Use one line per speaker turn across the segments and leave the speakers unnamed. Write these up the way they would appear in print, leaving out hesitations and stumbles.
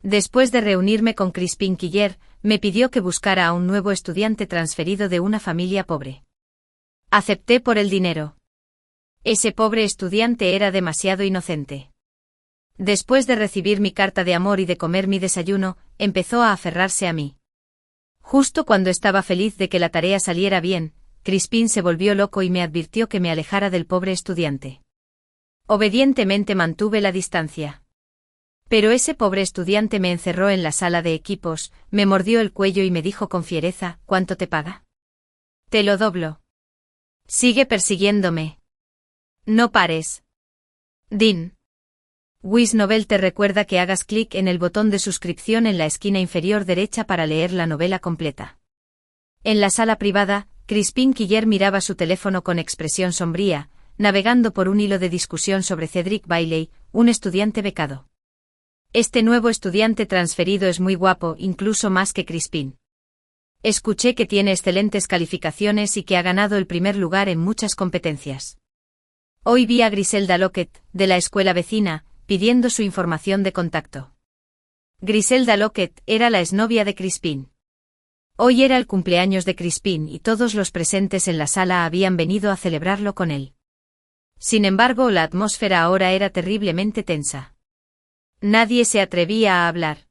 Después de reunirme con Crispin Quiller, me pidió que buscara a un nuevo estudiante transferido de una familia pobre. Acepté por el dinero. Ese pobre estudiante era demasiado inocente. Después de recibir mi carta de amor y de comer mi desayuno, empezó a aferrarse a mí. Justo cuando estaba feliz de que la tarea saliera bien, Crispin se volvió loco y me advirtió que me alejara del pobre estudiante. Obedientemente mantuve la distancia. Pero ese pobre estudiante me encerró en la sala de equipos, me mordió el cuello y me dijo con fiereza: ¿Cuánto te paga? Te lo doblo. Sigue persiguiéndome. No pares. Dean. WizNovel te recuerda que hagas clic en el botón de suscripción en la esquina inferior derecha para leer la novela completa. En la sala privada, Crispin Quiller miraba su teléfono con expresión sombría, navegando por un hilo de discusión sobre Cedric Bailey, un estudiante becado. Este nuevo estudiante transferido es muy guapo, incluso más que Crispin. Escuché que tiene excelentes calificaciones y que ha ganado el primer lugar en muchas competencias. Hoy vi a Griselda Lockett, de la escuela vecina, pidiendo su información de contacto. Griselda Lockett era la exnovia de Crispin. Hoy era el cumpleaños de Crispin y todos los presentes en la sala habían venido a celebrarlo con él. Sin embargo, la atmósfera ahora era terriblemente tensa. Nadie se atrevía a hablar.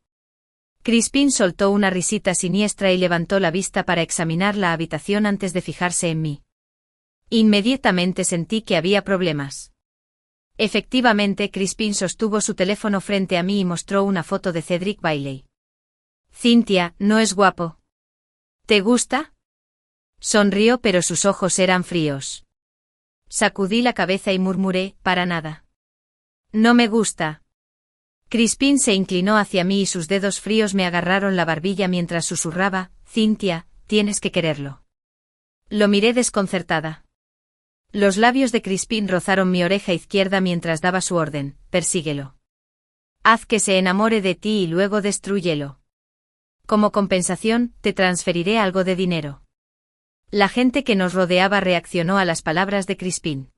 Crispin soltó una risita siniestra y levantó la vista para examinar la habitación antes de fijarse en mí. Inmediatamente sentí que había problemas. Efectivamente, Crispin sostuvo su teléfono frente a mí y mostró una foto de Cedric Bailey. Cynthia, ¿no es guapo? ¿Te gusta? Sonrió, pero sus ojos eran fríos. Sacudí la cabeza y murmuré: para nada. No me gusta. Crispin se inclinó hacia mí y sus dedos fríos me agarraron la barbilla mientras susurraba: Cynthia, tienes que quererlo. Lo miré desconcertada. Los labios de Crispin rozaron mi oreja izquierda mientras daba su orden: persíguelo. Haz que se enamore de ti y luego destrúyelo. Como compensación, te transferiré algo de dinero. La gente que nos rodeaba reaccionó a las palabras de Crispin.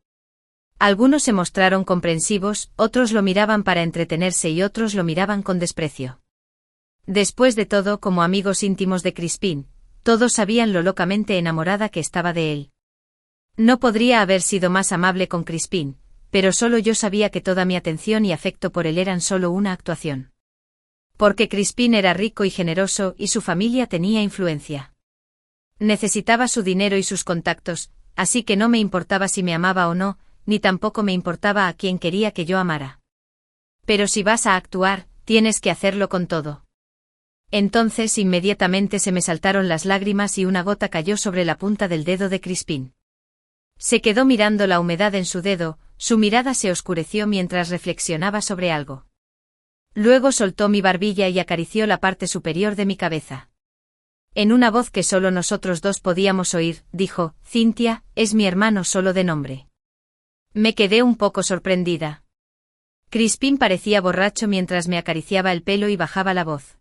Algunos se mostraron comprensivos, otros lo miraban para entretenerse y otros lo miraban con desprecio. Después de todo, como amigos íntimos de Crispin, todos sabían lo locamente enamorada que estaba de él. No podría haber sido más amable con Crispin, pero solo yo sabía que toda mi atención y afecto por él eran solo una actuación. Porque Crispin era rico y generoso y su familia tenía influencia. Necesitaba su dinero y sus contactos, así que no me importaba si me amaba o no, ni tampoco me importaba a quién quería que yo amara. Pero si vas a actuar, tienes que hacerlo con todo. Entonces inmediatamente se me saltaron las lágrimas y una gota cayó sobre la punta del dedo de Crispin. Se quedó mirando la humedad en su dedo, su mirada se oscureció mientras reflexionaba sobre algo. Luego soltó mi barbilla y acarició la parte superior de mi cabeza. En una voz que solo nosotros dos podíamos oír, dijo: Cynthia, es mi hermano solo de nombre. Me quedé un poco sorprendida. Crispin parecía borracho mientras me acariciaba el pelo y bajaba la voz.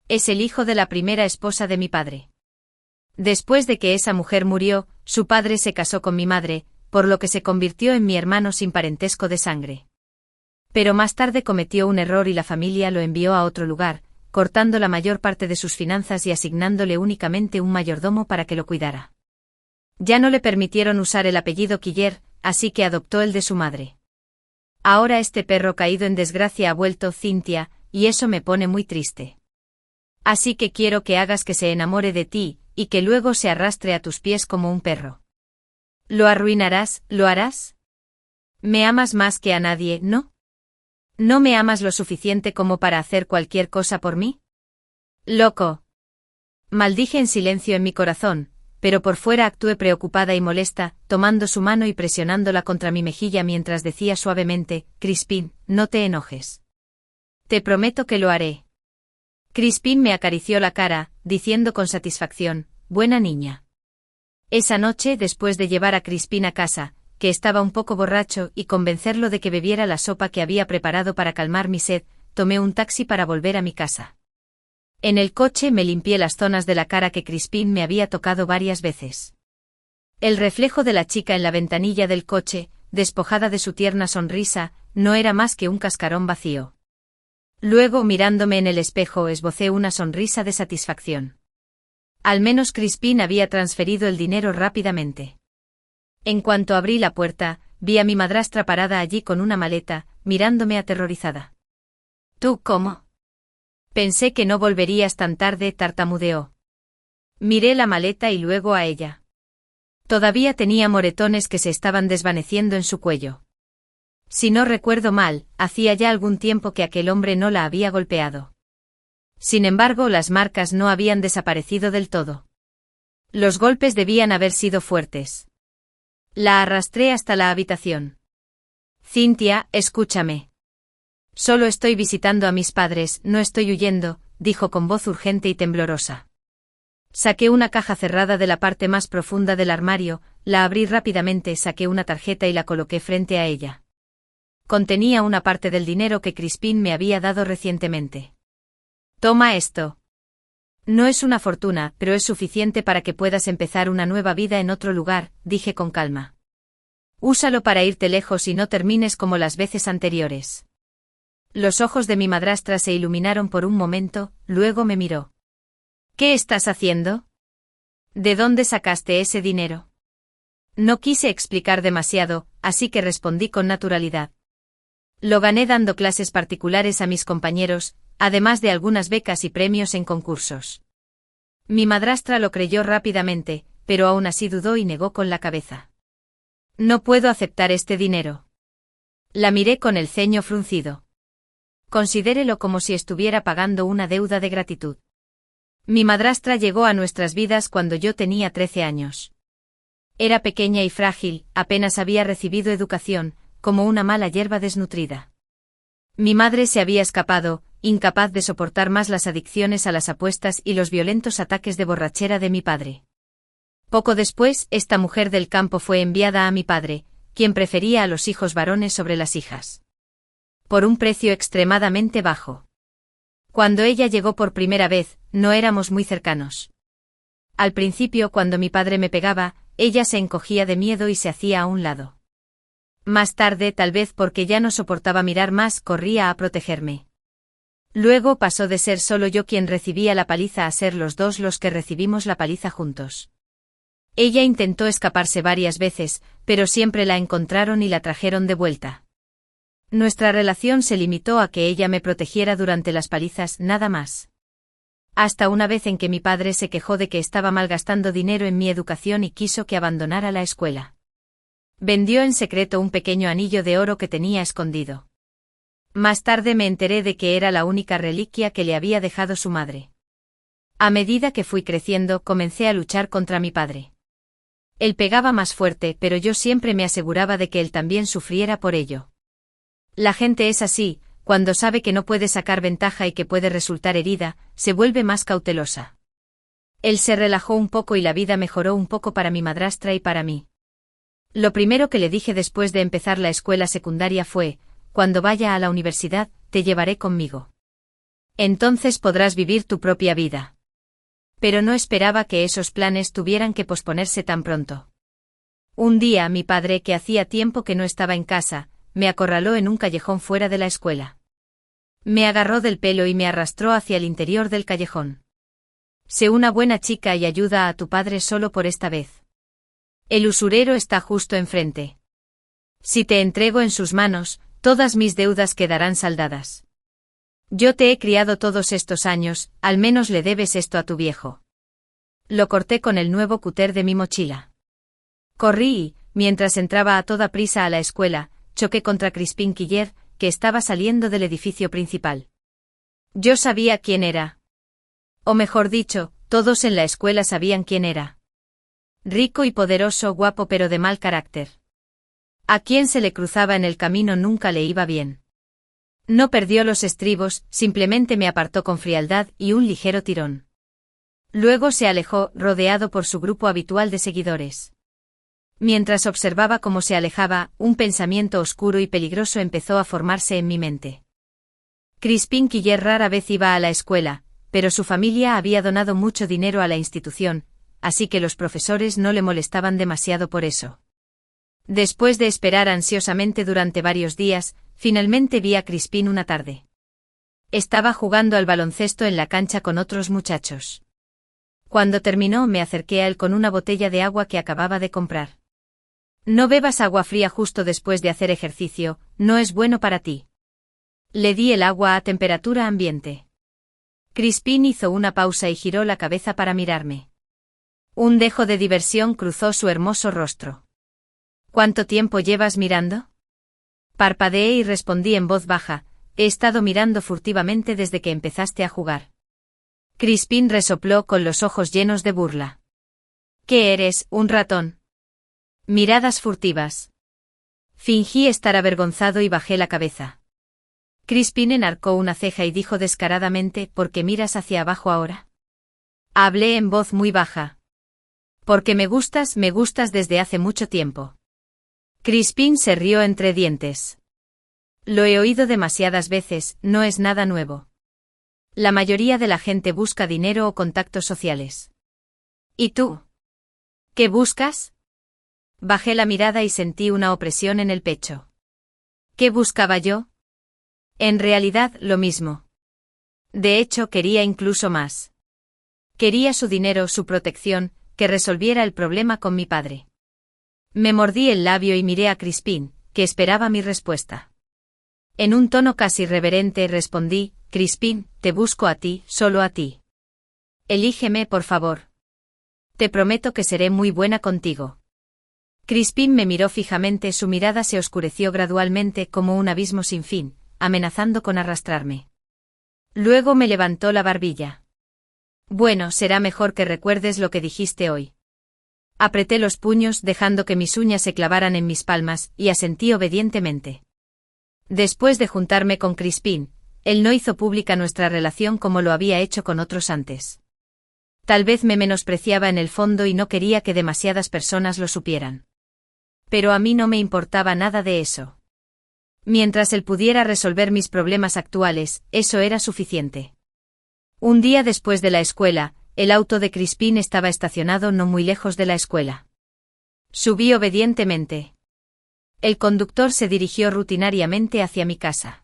Es el hijo de la primera esposa de mi padre. Después de que esa mujer murió, su padre se casó con mi madre, por lo que se convirtió en mi hermano sin parentesco de sangre. Pero más tarde cometió un error y la familia lo envió a otro lugar, cortando la mayor parte de sus finanzas y asignándole únicamente un mayordomo para que lo cuidara. Ya no le permitieron usar el apellido Quiller, así que adoptó el de su madre. Ahora este perro caído en desgracia ha vuelto Cynthia, y eso me pone muy triste. Así que quiero que hagas que se enamore de ti, y que luego se arrastre a tus pies como un perro. ¿Lo arruinarás, lo harás? Me amas más que a nadie, ¿no? ¿No me amas lo suficiente como para hacer cualquier cosa por mí? Loco. Maldije en silencio en mi corazón, pero por fuera actué preocupada y molesta, tomando su mano y presionándola contra mi mejilla mientras decía suavemente: Crispin, no te enojes. Te prometo que lo haré. Crispin me acarició la cara, diciendo con satisfacción: buena niña. Esa noche, después de llevar a Crispin a casa, que estaba un poco borracho, y convencerlo de que bebiera la sopa que había preparado para calmar mi sed, tomé un taxi para volver a mi casa. En el coche me limpié las zonas de la cara que Crispin me había tocado varias veces. El reflejo de la chica en la ventanilla del coche, despojada de su tierna sonrisa, no era más que un cascarón vacío. Luego, mirándome en el espejo, esbocé una sonrisa de satisfacción. Al menos Crispin había transferido el dinero rápidamente. En cuanto abrí la puerta, vi a mi madrastra parada allí con una maleta, mirándome aterrorizada. ¿Tú cómo? Pensé que no volverías tan tarde, tartamudeó. Miré la maleta y luego a ella. Todavía tenía moretones que se estaban desvaneciendo en su cuello. Si no recuerdo mal, hacía ya algún tiempo que aquel hombre no la había golpeado. Sin embargo, las marcas no habían desaparecido del todo. Los golpes debían haber sido fuertes. La arrastré hasta la habitación. Cynthia, escúchame. Solo estoy visitando a mis padres, no estoy huyendo, dijo con voz urgente y temblorosa. Saqué una caja cerrada de la parte más profunda del armario, la abrí rápidamente, saqué una tarjeta y la coloqué frente a ella. Contenía una parte del dinero que Crispin me había dado recientemente. Toma esto. No es una fortuna, pero es suficiente para que puedas empezar una nueva vida en otro lugar, dije con calma. Úsalo para irte lejos y no termines como las veces anteriores. Los ojos de mi madrastra se iluminaron por un momento, luego me miró. ¿Qué estás haciendo? ¿De dónde sacaste ese dinero? No quise explicar demasiado, así que respondí con naturalidad. Lo gané dando clases particulares a mis compañeros, además de algunas becas y premios en concursos. Mi madrastra lo creyó rápidamente, pero aún así dudó y negó con la cabeza. No puedo aceptar este dinero. La miré con el ceño fruncido. Considérelo como si estuviera pagando una deuda de gratitud. Mi madrastra llegó a nuestras vidas cuando yo tenía 13 años. Era pequeña y frágil, apenas había recibido educación, como una mala hierba desnutrida. Mi madre se había escapado, incapaz de soportar más las adicciones a las apuestas y los violentos ataques de borrachera de mi padre. Poco después, esta mujer del campo fue enviada a mi padre, quien prefería a los hijos varones sobre las hijas. Por un precio extremadamente bajo. Cuando ella llegó por primera vez, no éramos muy cercanos. Al principio, cuando mi padre me pegaba, ella se encogía de miedo y se hacía a un lado. Más tarde, tal vez porque ya no soportaba mirar más, corría a protegerme. Luego pasó de ser solo yo quien recibía la paliza a ser los dos los que recibimos la paliza juntos. Ella intentó escaparse varias veces, pero siempre la encontraron y la trajeron de vuelta. Nuestra relación se limitó a que ella me protegiera durante las palizas, nada más. Hasta una vez en que mi padre se quejó de que estaba malgastando dinero en mi educación y quiso que abandonara la escuela. Vendió en secreto un pequeño anillo de oro que tenía escondido. Más tarde me enteré de que era la única reliquia que le había dejado su madre. A medida que fui creciendo, comencé a luchar contra mi padre. Él pegaba más fuerte, pero yo siempre me aseguraba de que él también sufriera por ello. La gente es así, cuando sabe que no puede sacar ventaja y que puede resultar herida, se vuelve más cautelosa. Él se relajó un poco y la vida mejoró un poco para mi madrastra y para mí. Lo primero que le dije después de empezar la escuela secundaria fue: cuando vaya a la universidad, te llevaré conmigo. Entonces podrás vivir tu propia vida. Pero no esperaba que esos planes tuvieran que posponerse tan pronto. Un día mi padre, que hacía tiempo que no estaba en casa, me acorraló en un callejón fuera de la escuela. Me agarró del pelo y me arrastró hacia el interior del callejón. Sé una buena chica y ayuda a tu padre solo por esta vez. El usurero está justo enfrente. Si te entrego en sus manos, todas mis deudas quedarán saldadas. Yo te he criado todos estos años, al menos le debes esto a tu viejo. Lo corté con el nuevo cúter de mi mochila. Corrí y, mientras entraba a toda prisa a la escuela, choqué contra Crispin Quiller, que estaba saliendo del edificio principal. Yo sabía quién era. O mejor dicho, todos en la escuela sabían quién era. Rico y poderoso, guapo pero de mal carácter. A quien se le cruzaba en el camino nunca le iba bien. No perdió los estribos, simplemente me apartó con frialdad y un ligero tirón. Luego se alejó, rodeado por su grupo habitual de seguidores. Mientras observaba cómo se alejaba, un pensamiento oscuro y peligroso empezó a formarse en mi mente. Crispin Quiller rara vez iba a la escuela, pero su familia había donado mucho dinero a la institución, así que los profesores no le molestaban demasiado por eso. Después de esperar ansiosamente durante varios días, finalmente vi a Crispin una tarde. Estaba jugando al baloncesto en la cancha con otros muchachos. Cuando terminó me acerqué a él con una botella de agua que acababa de comprar. No bebas agua fría justo después de hacer ejercicio, no es bueno para ti. Le di el agua a temperatura ambiente. Crispin hizo una pausa y giró la cabeza para mirarme. Un dejo de diversión cruzó su hermoso rostro. ¿Cuánto tiempo llevas mirando? Parpadeé y respondí en voz baja, he estado mirando furtivamente desde que empezaste a jugar. Crispin resopló con los ojos llenos de burla. ¿Qué eres, un ratón? Miradas furtivas. Fingí estar avergonzado y bajé la cabeza. Crispin enarcó una ceja y dijo descaradamente, ¿por qué miras hacia abajo ahora? Hablé en voz muy baja. Porque me gustas desde hace mucho tiempo. Crispin se rió entre dientes. Lo he oído demasiadas veces, no es nada nuevo. La mayoría de la gente busca dinero o contactos sociales. ¿Y tú? ¿Qué buscas? Bajé la mirada y sentí una opresión en el pecho. ¿Qué buscaba yo? En realidad, lo mismo. De hecho, quería incluso más. Quería su dinero, su protección, que resolviera el problema con mi padre. Me mordí el labio y miré a Crispin, que esperaba mi respuesta. En un tono casi reverente respondí, Crispin, te busco a ti, solo a ti. Elígeme, por favor. Te prometo que seré muy buena contigo. Crispin me miró fijamente, su mirada se oscureció gradualmente como un abismo sin fin, amenazando con arrastrarme. Luego me levantó la barbilla. Bueno, será mejor que recuerdes lo que dijiste hoy. Apreté los puños dejando que mis uñas se clavaran en mis palmas, y asentí obedientemente. Después de juntarme con Crispin, él no hizo pública nuestra relación como lo había hecho con otros antes. Tal vez me menospreciaba en el fondo y no quería que demasiadas personas lo supieran. Pero a mí no me importaba nada de eso. Mientras él pudiera resolver mis problemas actuales, eso era suficiente. Un día después de la escuela, el auto de Crispin estaba estacionado no muy lejos de la escuela. Subí obedientemente. El conductor se dirigió rutinariamente hacia mi casa.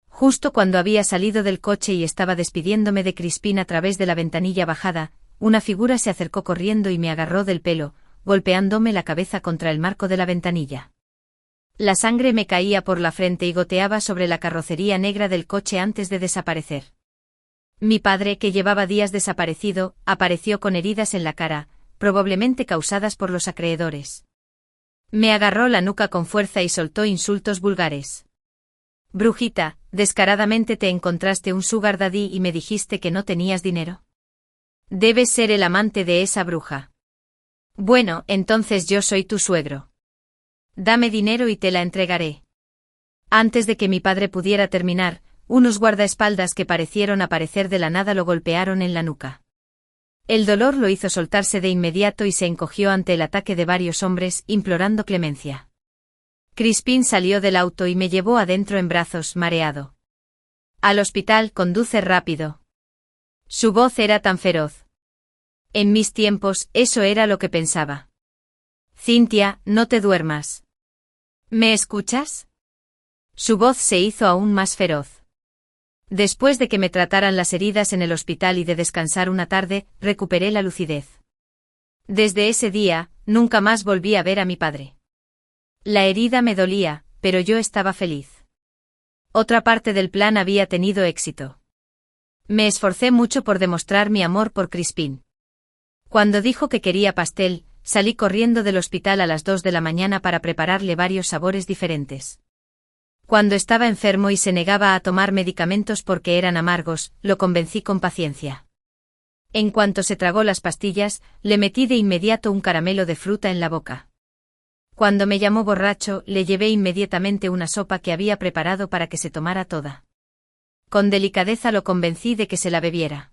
Justo cuando había salido del coche y estaba despidiéndome de Crispin a través de la ventanilla bajada, una figura se acercó corriendo y me agarró del pelo, golpeándome la cabeza contra el marco de la ventanilla. La sangre me caía por la frente y goteaba sobre la carrocería negra del coche antes de desaparecer. Mi padre, que llevaba días desaparecido, apareció con heridas en la cara, probablemente causadas por los acreedores. Me agarró la nuca con fuerza y soltó insultos vulgares. Brujita, descaradamente te encontraste un sugar daddy y me dijiste que no tenías dinero. Debes ser el amante de esa bruja. Bueno, entonces yo soy tu suegro. Dame dinero y te la entregaré. Antes de que mi padre pudiera terminar, unos guardaespaldas que parecieron aparecer de la nada lo golpearon en la nuca. El dolor lo hizo soltarse de inmediato y se encogió ante el ataque de varios hombres, implorando clemencia. Crispin salió del auto y me llevó adentro en brazos, mareado. Al hospital, conduce rápido. Su voz era tan feroz. En mis tiempos, eso era lo que pensaba. Cynthia, no te duermas. ¿Me escuchas? Su voz se hizo aún más feroz. Después de que me trataran las heridas en el hospital y de descansar una tarde, recuperé la lucidez. Desde ese día, nunca más volví a ver a mi padre. La herida me dolía, pero yo estaba feliz. Otra parte del plan había tenido éxito. Me esforcé mucho por demostrar mi amor por Crispin. Cuando dijo que quería pastel, salí corriendo del hospital a las 2 de la mañana para prepararle varios sabores diferentes. Cuando estaba enfermo y se negaba a tomar medicamentos porque eran amargos, lo convencí con paciencia. En cuanto se tragó las pastillas, le metí de inmediato un caramelo de fruta en la boca. Cuando me llamó borracho, le llevé inmediatamente una sopa que había preparado para que se tomara toda. Con delicadeza lo convencí de que se la bebiera.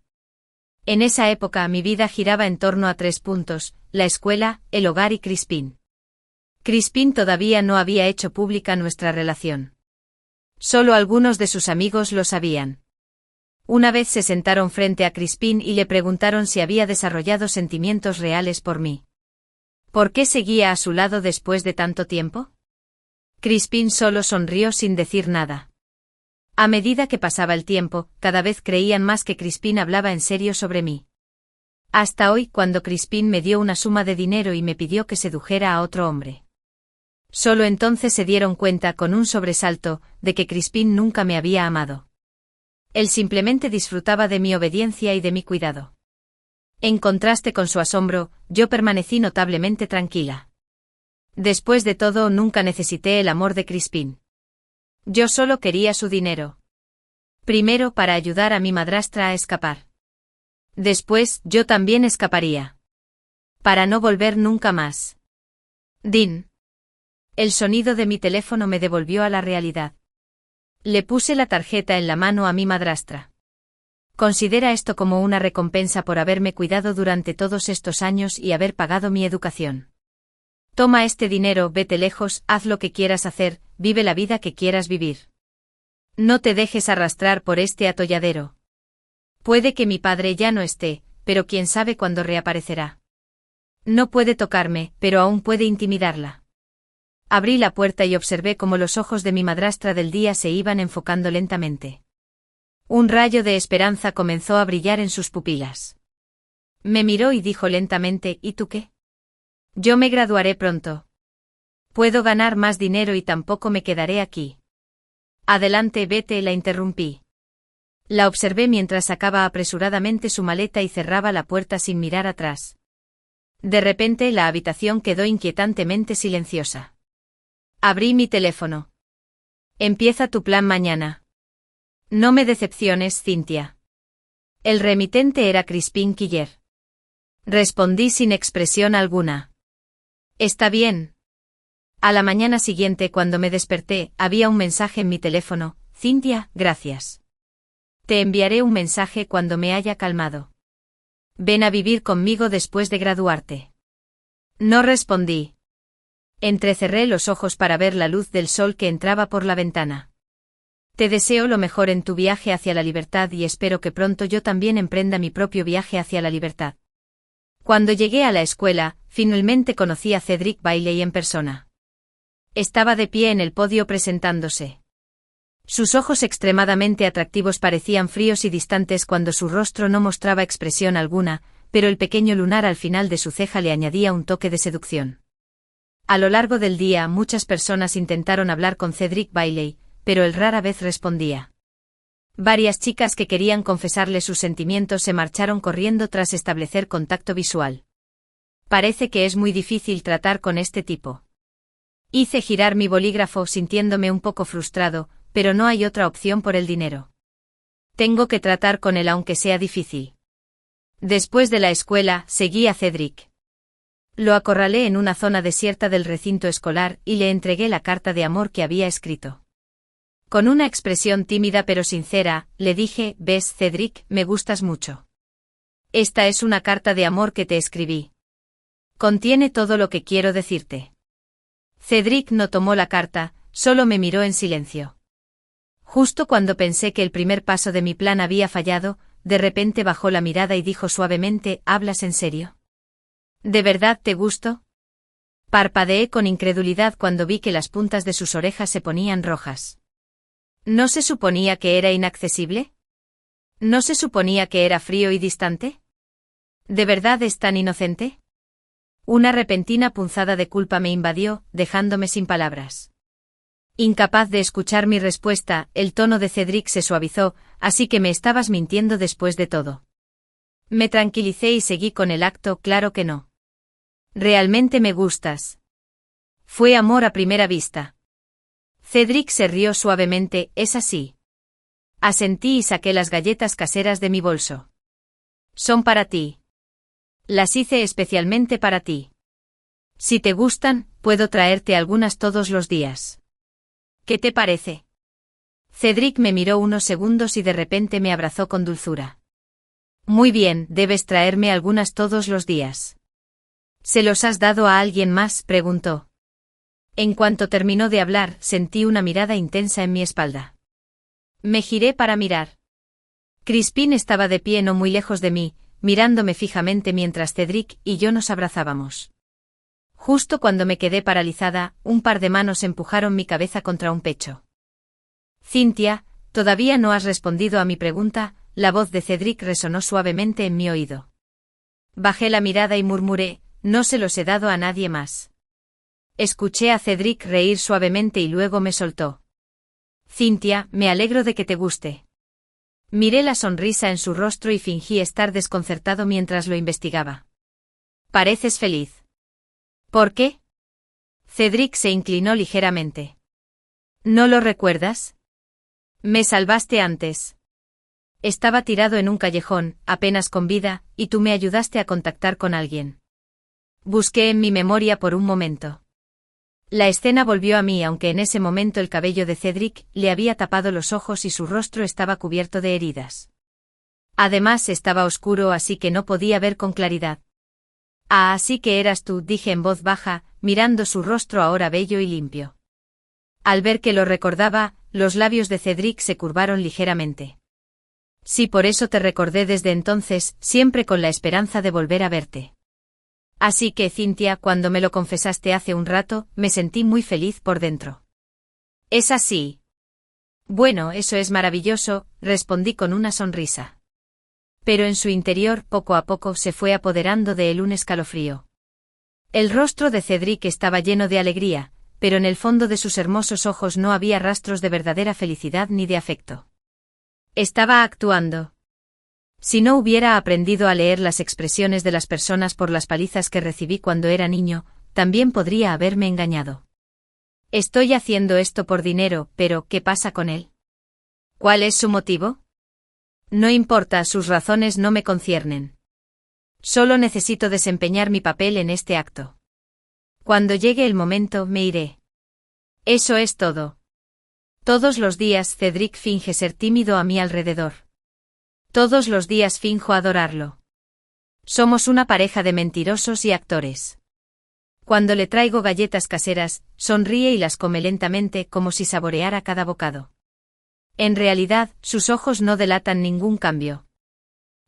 En esa época mi vida giraba en torno a 3 puntos, la escuela, el hogar y Crispin. Crispin todavía no había hecho pública nuestra relación. Solo algunos de sus amigos lo sabían. Una vez se sentaron frente a Crispin y le preguntaron si había desarrollado sentimientos reales por mí. ¿Por qué seguía a su lado después de tanto tiempo? Crispin solo sonrió sin decir nada. A medida que pasaba el tiempo, cada vez creían más que Crispin hablaba en serio sobre mí. Hasta hoy, cuando Crispin me dio una suma de dinero y me pidió que sedujera a otro hombre. Solo entonces se dieron cuenta, con un sobresalto, de que Crispin nunca me había amado. Él simplemente disfrutaba de mi obediencia y de mi cuidado. En contraste con su asombro, yo permanecí notablemente tranquila. Después de todo, nunca necesité el amor de Crispin. Yo solo quería su dinero. Primero, para ayudar a mi madrastra a escapar. Después, yo también escaparía. Para no volver nunca más. Din. El sonido de mi teléfono me devolvió a la realidad. Le puse la tarjeta en la mano a mi madrastra. Considera esto como una recompensa por haberme cuidado durante todos estos años y haber pagado mi educación. Toma este dinero, vete lejos, haz lo que quieras hacer, vive la vida que quieras vivir. No te dejes arrastrar por este atolladero. Puede que mi padre ya no esté, pero quién sabe cuándo reaparecerá. No puede tocarme, pero aún puede intimidarla. Abrí la puerta y observé cómo los ojos de mi madrastra del día se iban enfocando lentamente. Un rayo de esperanza comenzó a brillar en sus pupilas. Me miró y dijo lentamente: ¿Y tú qué? Yo me graduaré pronto. Puedo ganar más dinero y tampoco me quedaré aquí. Adelante, vete, la interrumpí. La observé mientras sacaba apresuradamente su maleta y cerraba la puerta sin mirar atrás. De repente la habitación quedó inquietantemente silenciosa. Abrí mi teléfono. Empieza tu plan mañana. No me decepciones, Cynthia. El remitente era Crispin Quiller. Respondí sin expresión alguna. Está bien. A la mañana siguiente, cuando me desperté, había un mensaje en mi teléfono: Cynthia, gracias. Te enviaré un mensaje cuando me haya calmado. Ven a vivir conmigo después de graduarte. No respondí. Entrecerré los ojos para ver la luz del sol que entraba por la ventana. Te deseo lo mejor en tu viaje hacia la libertad y espero que pronto yo también emprenda mi propio viaje hacia la libertad. Cuando llegué a la escuela, finalmente conocí a Cedric Bailey en persona. Estaba de pie en el podio presentándose. Sus ojos extremadamente atractivos parecían fríos y distantes cuando su rostro no mostraba expresión alguna, pero el pequeño lunar al final de su ceja le añadía un toque de seducción. A lo largo del día muchas personas intentaron hablar con Cedric Bailey, pero él rara vez respondía. Varias chicas que querían confesarle sus sentimientos se marcharon corriendo tras establecer contacto visual. Parece que es muy difícil tratar con este tipo. Hice girar mi bolígrafo sintiéndome un poco frustrado, pero no hay otra opción por el dinero. Tengo que tratar con él aunque sea difícil. Después de la escuela, seguí a Cedric. Lo acorralé en una zona desierta del recinto escolar y le entregué la carta de amor que había escrito. Con una expresión tímida pero sincera, le dije: «¿Ves, Cedric, me gustas mucho? Esta es una carta de amor que te escribí. Contiene todo lo que quiero decirte». Cedric no tomó la carta, solo me miró en silencio. Justo cuando pensé que el primer paso de mi plan había fallado, de repente bajó la mirada y dijo suavemente: «¿Hablas en serio? ¿De verdad te gusto?». Parpadeé con incredulidad cuando vi que las puntas de sus orejas se ponían rojas. ¿No se suponía que era inaccesible? ¿No se suponía que era frío y distante? ¿De verdad es tan inocente? Una repentina punzada de culpa me invadió, dejándome sin palabras. Incapaz de escuchar mi respuesta, el tono de Cedric se suavizó: «Así que me estabas mintiendo después de todo». Me tranquilicé y seguí con el acto: «Claro que no. Realmente me gustas». Fue amor a primera vista. Cedric se rió suavemente: «¿Es así?». Asentí y saqué las galletas caseras de mi bolso. «Son para ti. Las hice especialmente para ti. Si te gustan, puedo traerte algunas todos los días. ¿Qué te parece?». Cedric me miró unos segundos y de repente me abrazó con dulzura. «Muy bien, debes traerme algunas todos los días». «¿Se los has dado a alguien más?», preguntó. En cuanto terminó de hablar, sentí una mirada intensa en mi espalda. Me giré para mirar. Crispin estaba de pie no muy lejos de mí, mirándome fijamente mientras Cedric y yo nos abrazábamos. Justo cuando me quedé paralizada, un par de manos empujaron mi cabeza contra un pecho. «Cynthia, todavía no has respondido a mi pregunta. La voz de Cedric resonó suavemente en mi oído. Bajé la mirada y murmuré, no se los he dado a nadie más. Escuché a Cedric reír suavemente y luego me soltó. Cynthia, me alegro de que te guste. Miré la sonrisa en su rostro y fingí estar desconcertado mientras lo investigaba. Pareces feliz. ¿Por qué? Cedric se inclinó ligeramente. ¿No lo recuerdas? Me salvaste antes. Estaba tirado en un callejón, apenas con vida, y tú me ayudaste a contactar con alguien. Busqué en mi memoria por un momento. La escena volvió a mí aunque en ese momento el cabello de Cedric le había tapado los ojos y su rostro estaba cubierto de heridas. Además estaba oscuro así que no podía ver con claridad. Ah, así que eras tú, dije en voz baja, mirando su rostro ahora bello y limpio. Al ver que lo recordaba, los labios de Cedric se curvaron ligeramente. Sí, por eso te recordé desde entonces, siempre con la esperanza de volver a verte. Así que, Cynthia, cuando me lo confesaste hace un rato, me sentí muy feliz por dentro. ¿Es así? Bueno, eso es maravilloso, respondí con una sonrisa. Pero en su interior, poco a poco, se fue apoderando de él un escalofrío. El rostro de Cedric estaba lleno de alegría, pero en el fondo de sus hermosos ojos no había rastros de verdadera felicidad ni de afecto. Estaba actuando. Si no hubiera aprendido a leer las expresiones de las personas por las palizas que recibí cuando era niño, también podría haberme engañado. Estoy haciendo esto por dinero, pero ¿qué pasa con él? ¿Cuál es su motivo? No importa, sus razones no me conciernen. Solo necesito desempeñar mi papel en este acto. Cuando llegue el momento, me iré. Eso es todo. Todos los días Cedric finge ser tímido a mi alrededor. Todos los días finjo adorarlo. Somos una pareja de mentirosos y actores. Cuando le traigo galletas caseras, sonríe y las come lentamente como si saboreara cada bocado. En realidad, sus ojos no delatan ningún cambio.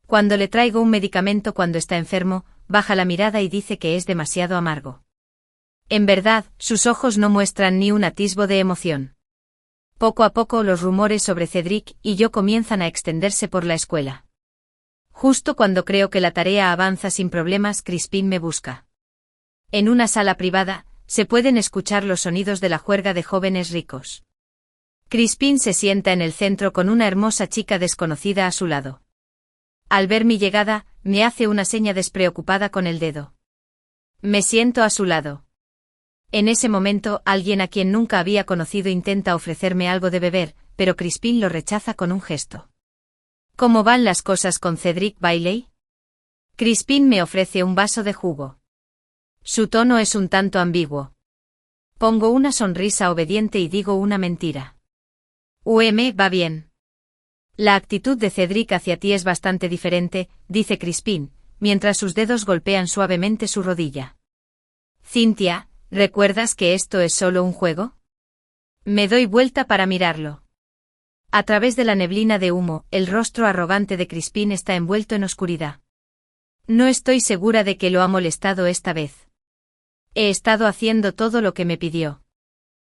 Cuando le traigo un medicamento cuando está enfermo, baja la mirada y dice que es demasiado amargo. En verdad, sus ojos no muestran ni un atisbo de emoción. Poco a poco los rumores sobre Cedric y yo comienzan a extenderse por la escuela. Justo cuando creo que la tarea avanza sin problemas, Crispin me busca. En una sala privada, se pueden escuchar los sonidos de la juerga de jóvenes ricos. Crispin se sienta en el centro con una hermosa chica desconocida a su lado. Al ver mi llegada, me hace una seña despreocupada con el dedo. Me siento a su lado. En ese momento, alguien a quien nunca había conocido intenta ofrecerme algo de beber, pero Crispin lo rechaza con un gesto. ¿Cómo van las cosas con Cedric Bailey? Crispin me ofrece un vaso de jugo. Su tono es un tanto ambiguo. Pongo una sonrisa obediente y digo una mentira. Va bien. La actitud de Cedric hacia ti es bastante diferente, dice Crispin, mientras sus dedos golpean suavemente su rodilla. Cynthia, ¿recuerdas que esto es solo un juego? Me doy vuelta para mirarlo. A través de la neblina de humo, el rostro arrogante de Crispin está envuelto en oscuridad. No estoy segura de que lo ha molestado esta vez. He estado haciendo todo lo que me pidió.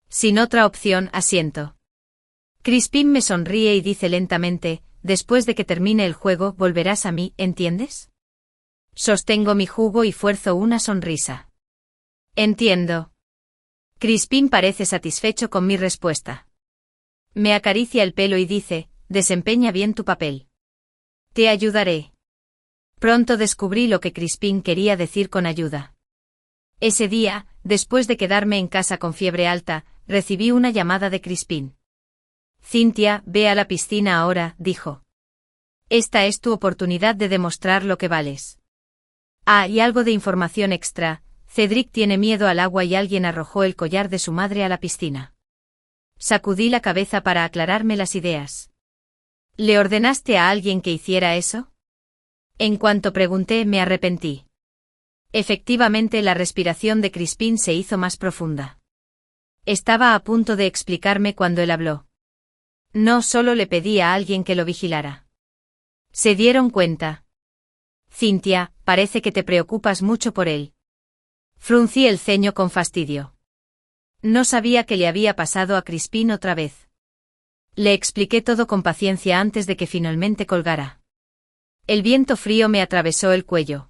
Sin otra opción, asiento. Crispin me sonríe y dice lentamente, después de que termine el juego volverás a mí, ¿entiendes? Sostengo mi jugo y fuerzo una sonrisa. Entiendo. Crispin parece satisfecho con mi respuesta. Me acaricia el pelo y dice, desempeña bien tu papel. Te ayudaré. Pronto descubrí lo que Crispin quería decir con ayuda. Ese día, después de quedarme en casa con fiebre alta, recibí una llamada de Crispin. Cynthia, ve a la piscina ahora, dijo. Esta es tu oportunidad de demostrar lo que vales. Ah, y algo de información extra, Cedric tiene miedo al agua y alguien arrojó el collar de su madre a la piscina. Sacudí la cabeza para aclararme las ideas. ¿Le ordenaste a alguien que hiciera eso? En cuanto pregunté, me arrepentí. Efectivamente, la respiración de Crispin se hizo más profunda. Estaba a punto de explicarme cuando él habló. No, solo le pedí a alguien que lo vigilara. ¿Se dieron cuenta? Cynthia, parece que te preocupas mucho por él. Fruncí el ceño con fastidio. No sabía qué le había pasado a Crispin otra vez. Le expliqué todo con paciencia antes de que finalmente colgara. El viento frío me atravesó el cuello.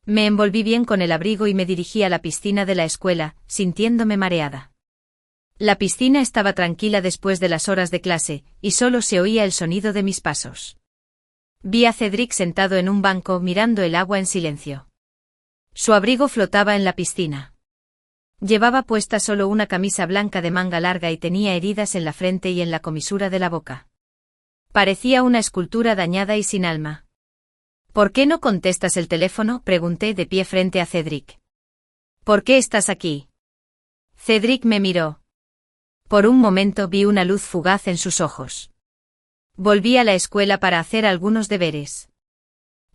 Me envolví bien con el abrigo y me dirigí a la piscina de la escuela, sintiéndome mareada. La piscina estaba tranquila después de las horas de clase, y solo se oía el sonido de mis pasos. Vi a Cedric sentado en un banco mirando el agua en silencio. Su abrigo flotaba en la piscina. Llevaba puesta solo una camisa blanca de manga larga y tenía heridas en la frente y en la comisura de la boca. Parecía una escultura dañada y sin alma. ¿Por qué no contestas el teléfono?, pregunté de pie frente a Cedric. ¿Por qué estás aquí? Cedric me miró. Por un momento vi una luz fugaz en sus ojos. Volví a la escuela para hacer algunos deberes.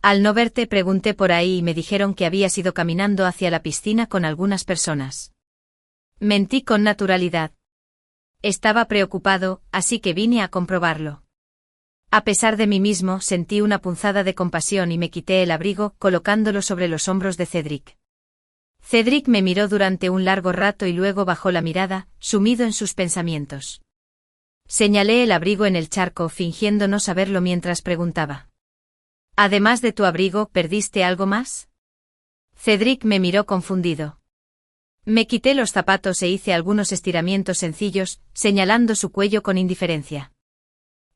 Al no verte pregunté por ahí y me dijeron que habías ido caminando hacia la piscina con algunas personas. Mentí con naturalidad. Estaba preocupado, así que vine a comprobarlo. A pesar de mí mismo, sentí una punzada de compasión y me quité el abrigo, colocándolo sobre los hombros de Cedric. Cedric me miró durante un largo rato y luego bajó la mirada, sumido en sus pensamientos. Señalé el abrigo en el charco, fingiendo no saberlo mientras preguntaba. Además de tu abrigo, ¿perdiste algo más? Cedric me miró confundido. Me quité los zapatos e hice algunos estiramientos sencillos, señalando su cuello con indiferencia.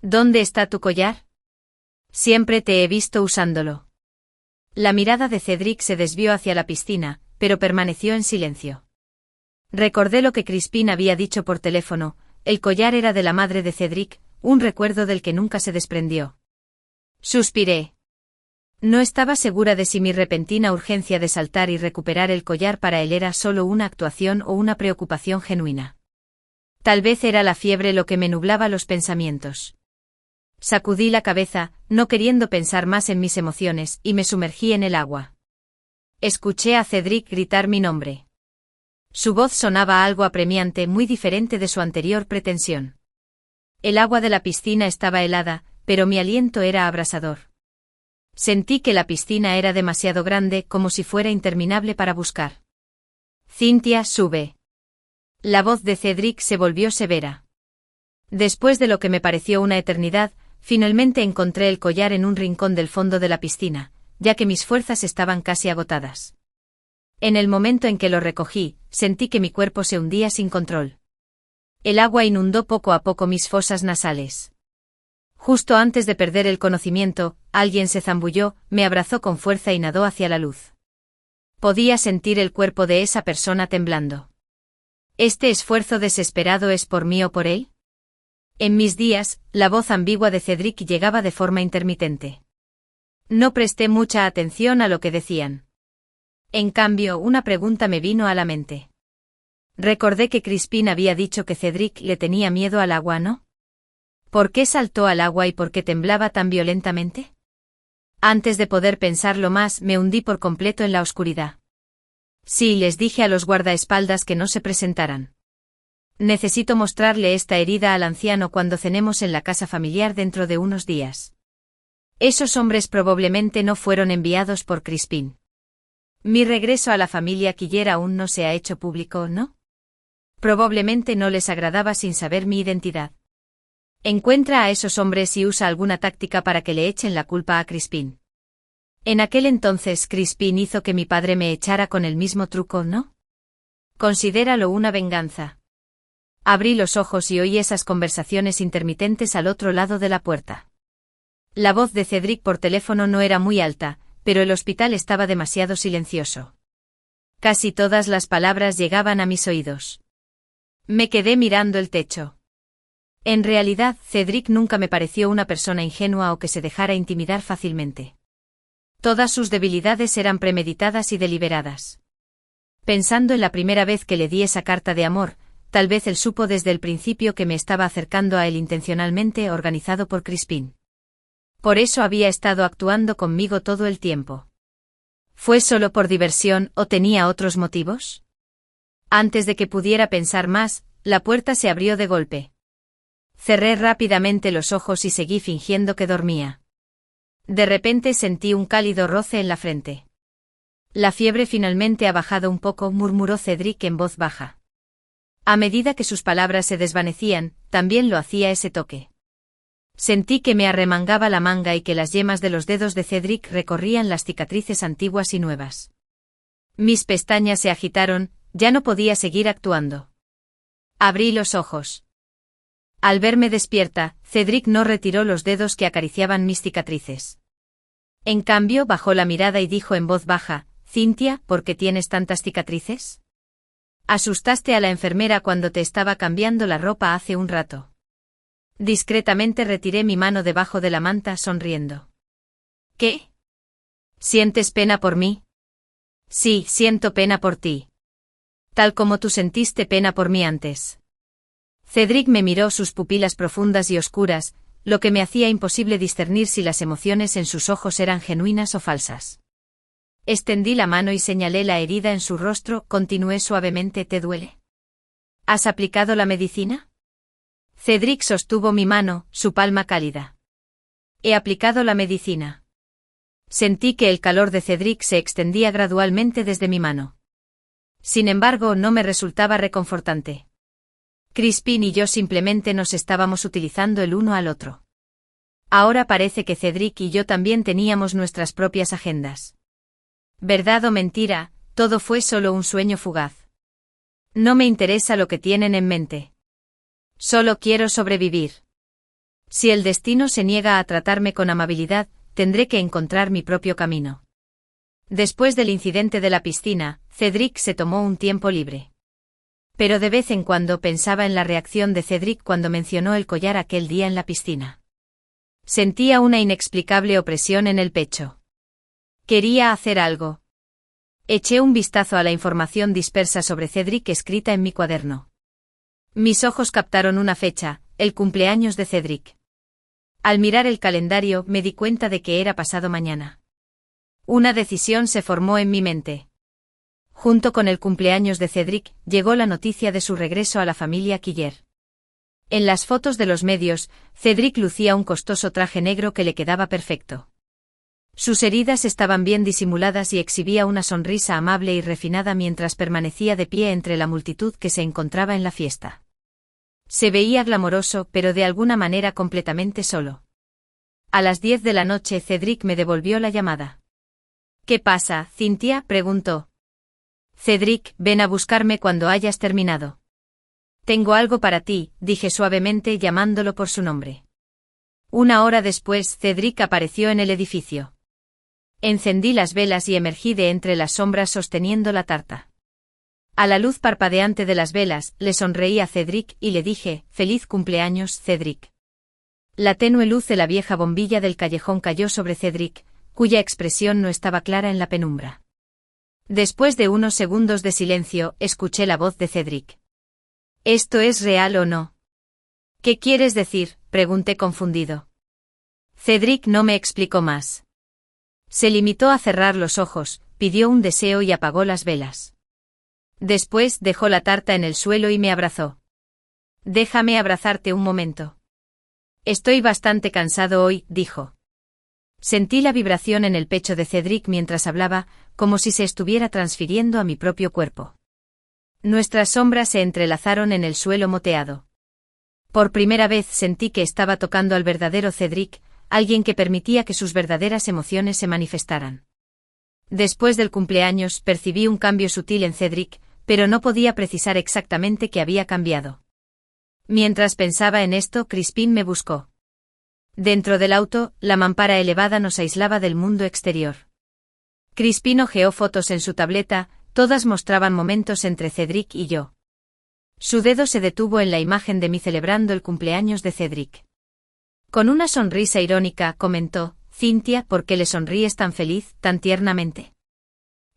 ¿Dónde está tu collar? Siempre te he visto usándolo. La mirada de Cedric se desvió hacia la piscina, pero permaneció en silencio. Recordé lo que Crispin había dicho por teléfono, el collar era de la madre de Cedric, un recuerdo del que nunca se desprendió. Suspiré. No estaba segura de si mi repentina urgencia de saltar y recuperar el collar para él era solo una actuación o una preocupación genuina. Tal vez era la fiebre lo que me nublaba los pensamientos. Sacudí la cabeza, no queriendo pensar más en mis emociones, y me sumergí en el agua. Escuché a Cedric gritar mi nombre. Su voz sonaba algo apremiante, muy diferente de su anterior pretensión. El agua de la piscina estaba helada, pero mi aliento era abrasador. Sentí que la piscina era demasiado grande, como si fuera interminable para buscar. Cynthia, sube. La voz de Cedric se volvió severa. Después de lo que me pareció una eternidad, finalmente encontré el collar en un rincón del fondo de la piscina, ya que mis fuerzas estaban casi agotadas. En el momento en que lo recogí, sentí que mi cuerpo se hundía sin control. El agua inundó poco a poco mis fosas nasales. Justo antes de perder el conocimiento, alguien se zambulló, me abrazó con fuerza y nadó hacia la luz. Podía sentir el cuerpo de esa persona temblando. ¿Este esfuerzo desesperado es por mí o por él? En mis días, la voz ambigua de Cedric llegaba de forma intermitente. No presté mucha atención a lo que decían. En cambio, una pregunta me vino a la mente. Recordé que Crispin había dicho que Cedric le tenía miedo al agua, ¿no? ¿Por qué saltó al agua y por qué temblaba tan violentamente? Antes de poder pensarlo más, me hundí por completo en la oscuridad. Sí, les dije a los guardaespaldas que no se presentaran. Necesito mostrarle esta herida al anciano cuando cenemos en la casa familiar dentro de unos días. Esos hombres probablemente no fueron enviados por Crispin. Mi regreso a la familia Quiller aún no se ha hecho público, ¿no? Probablemente no les agradaba sin saber mi identidad. Encuentra a esos hombres y usa alguna táctica para que le echen la culpa a Crispin. En aquel entonces Crispin hizo que mi padre me echara con el mismo truco, ¿no? Considéralo una venganza. Abrí los ojos y oí esas conversaciones intermitentes al otro lado de la puerta. La voz de Cedric por teléfono no era muy alta, pero el hospital estaba demasiado silencioso. Casi todas las palabras llegaban a mis oídos. Me quedé mirando el techo. En realidad, Cedric nunca me pareció una persona ingenua o que se dejara intimidar fácilmente. Todas sus debilidades eran premeditadas y deliberadas. Pensando en la primera vez que le di esa carta de amor, tal vez él supo desde el principio que me estaba acercando a él intencionalmente, organizado por Crispin. Por eso había estado actuando conmigo todo el tiempo. ¿Fue solo por diversión o tenía otros motivos? Antes de que pudiera pensar más, la puerta se abrió de golpe. Cerré rápidamente los ojos y seguí fingiendo que dormía. De repente sentí un cálido roce en la frente. La fiebre finalmente ha bajado un poco, murmuró Cedric en voz baja. A medida que sus palabras se desvanecían, también lo hacía ese toque. Sentí que me arremangaba la manga y que las yemas de los dedos de Cedric recorrían las cicatrices antiguas y nuevas. Mis pestañas se agitaron, ya no podía seguir actuando. Abrí los ojos. Al verme despierta, Cedric no retiró los dedos que acariciaban mis cicatrices. En cambio, bajó la mirada y dijo en voz baja: «Cynthia, ¿por qué tienes tantas cicatrices? Asustaste a la enfermera cuando te estaba cambiando la ropa hace un rato». Discretamente retiré mi mano debajo de la manta sonriendo. «¿Qué? ¿Sientes pena por mí?» «Sí, siento pena por ti. Tal como tú sentiste pena por mí antes». Cedric me miró, sus pupilas profundas y oscuras, lo que me hacía imposible discernir si las emociones en sus ojos eran genuinas o falsas. Extendí la mano y señalé la herida en su rostro, continué suavemente: «¿Te duele? ¿Has aplicado la medicina?» Cedric sostuvo mi mano, su palma cálida. «He aplicado la medicina». Sentí que el calor de Cedric se extendía gradualmente desde mi mano. Sin embargo, no me resultaba reconfortante. Crispin y yo simplemente nos estábamos utilizando el uno al otro. Ahora parece que Cedric y yo también teníamos nuestras propias agendas. Verdad o mentira, todo fue solo un sueño fugaz. No me interesa lo que tienen en mente. Solo quiero sobrevivir. Si el destino se niega a tratarme con amabilidad, tendré que encontrar mi propio camino. Después del incidente de la piscina, Cedric se tomó un tiempo libre. Pero de vez en cuando pensaba en la reacción de Cedric cuando mencionó el collar aquel día en la piscina. Sentía una inexplicable opresión en el pecho. Quería hacer algo. Eché un vistazo a la información dispersa sobre Cedric escrita en mi cuaderno. Mis ojos captaron una fecha: el cumpleaños de Cedric. Al mirar el calendario me di cuenta de que era pasado mañana. Una decisión se formó en mi mente. Junto con el cumpleaños de Cedric, llegó la noticia de su regreso a la familia Quiller. En las fotos de los medios, Cedric lucía un costoso traje negro que le quedaba perfecto. Sus heridas estaban bien disimuladas y exhibía una sonrisa amable y refinada mientras permanecía de pie entre la multitud que se encontraba en la fiesta. Se veía glamoroso, pero de alguna manera completamente solo. A las 10 de la noche Cedric me devolvió la llamada. «¿Qué pasa, Cynthia?», preguntó. «Cedric, ven a buscarme cuando hayas terminado». «Tengo algo para ti», dije suavemente llamándolo por su nombre. Una hora después, Cedric apareció en el edificio. Encendí las velas y emergí de entre las sombras sosteniendo la tarta. A la luz parpadeante de las velas, le sonreí a Cedric y le dije: «Feliz cumpleaños, Cedric». La tenue luz de la vieja bombilla del callejón cayó sobre Cedric, cuya expresión no estaba clara en la penumbra. Después de unos segundos de silencio, escuché la voz de Cedric. «¿Esto es real o no?». «¿Qué quieres decir?», pregunté confundido. Cedric no me explicó más. Se limitó a cerrar los ojos, pidió un deseo y apagó las velas. Después dejó la tarta en el suelo y me abrazó. «Déjame abrazarte un momento». «Estoy bastante cansado hoy», dijo. Sentí la vibración en el pecho de Cedric mientras hablaba, como si se estuviera transfiriendo a mi propio cuerpo. Nuestras sombras se entrelazaron en el suelo moteado. Por primera vez sentí que estaba tocando al verdadero Cedric, alguien que permitía que sus verdaderas emociones se manifestaran. Después del cumpleaños percibí un cambio sutil en Cedric, pero no podía precisar exactamente qué había cambiado. Mientras pensaba en esto, Crispin me buscó. Dentro del auto, la mampara elevada nos aislaba del mundo exterior. Crispin hojeó fotos en su tableta, todas mostraban momentos entre Cedric y yo. Su dedo se detuvo en la imagen de mí celebrando el cumpleaños de Cedric. Con una sonrisa irónica, comentó: «Cynthia, ¿por qué le sonríes tan feliz, tan tiernamente?».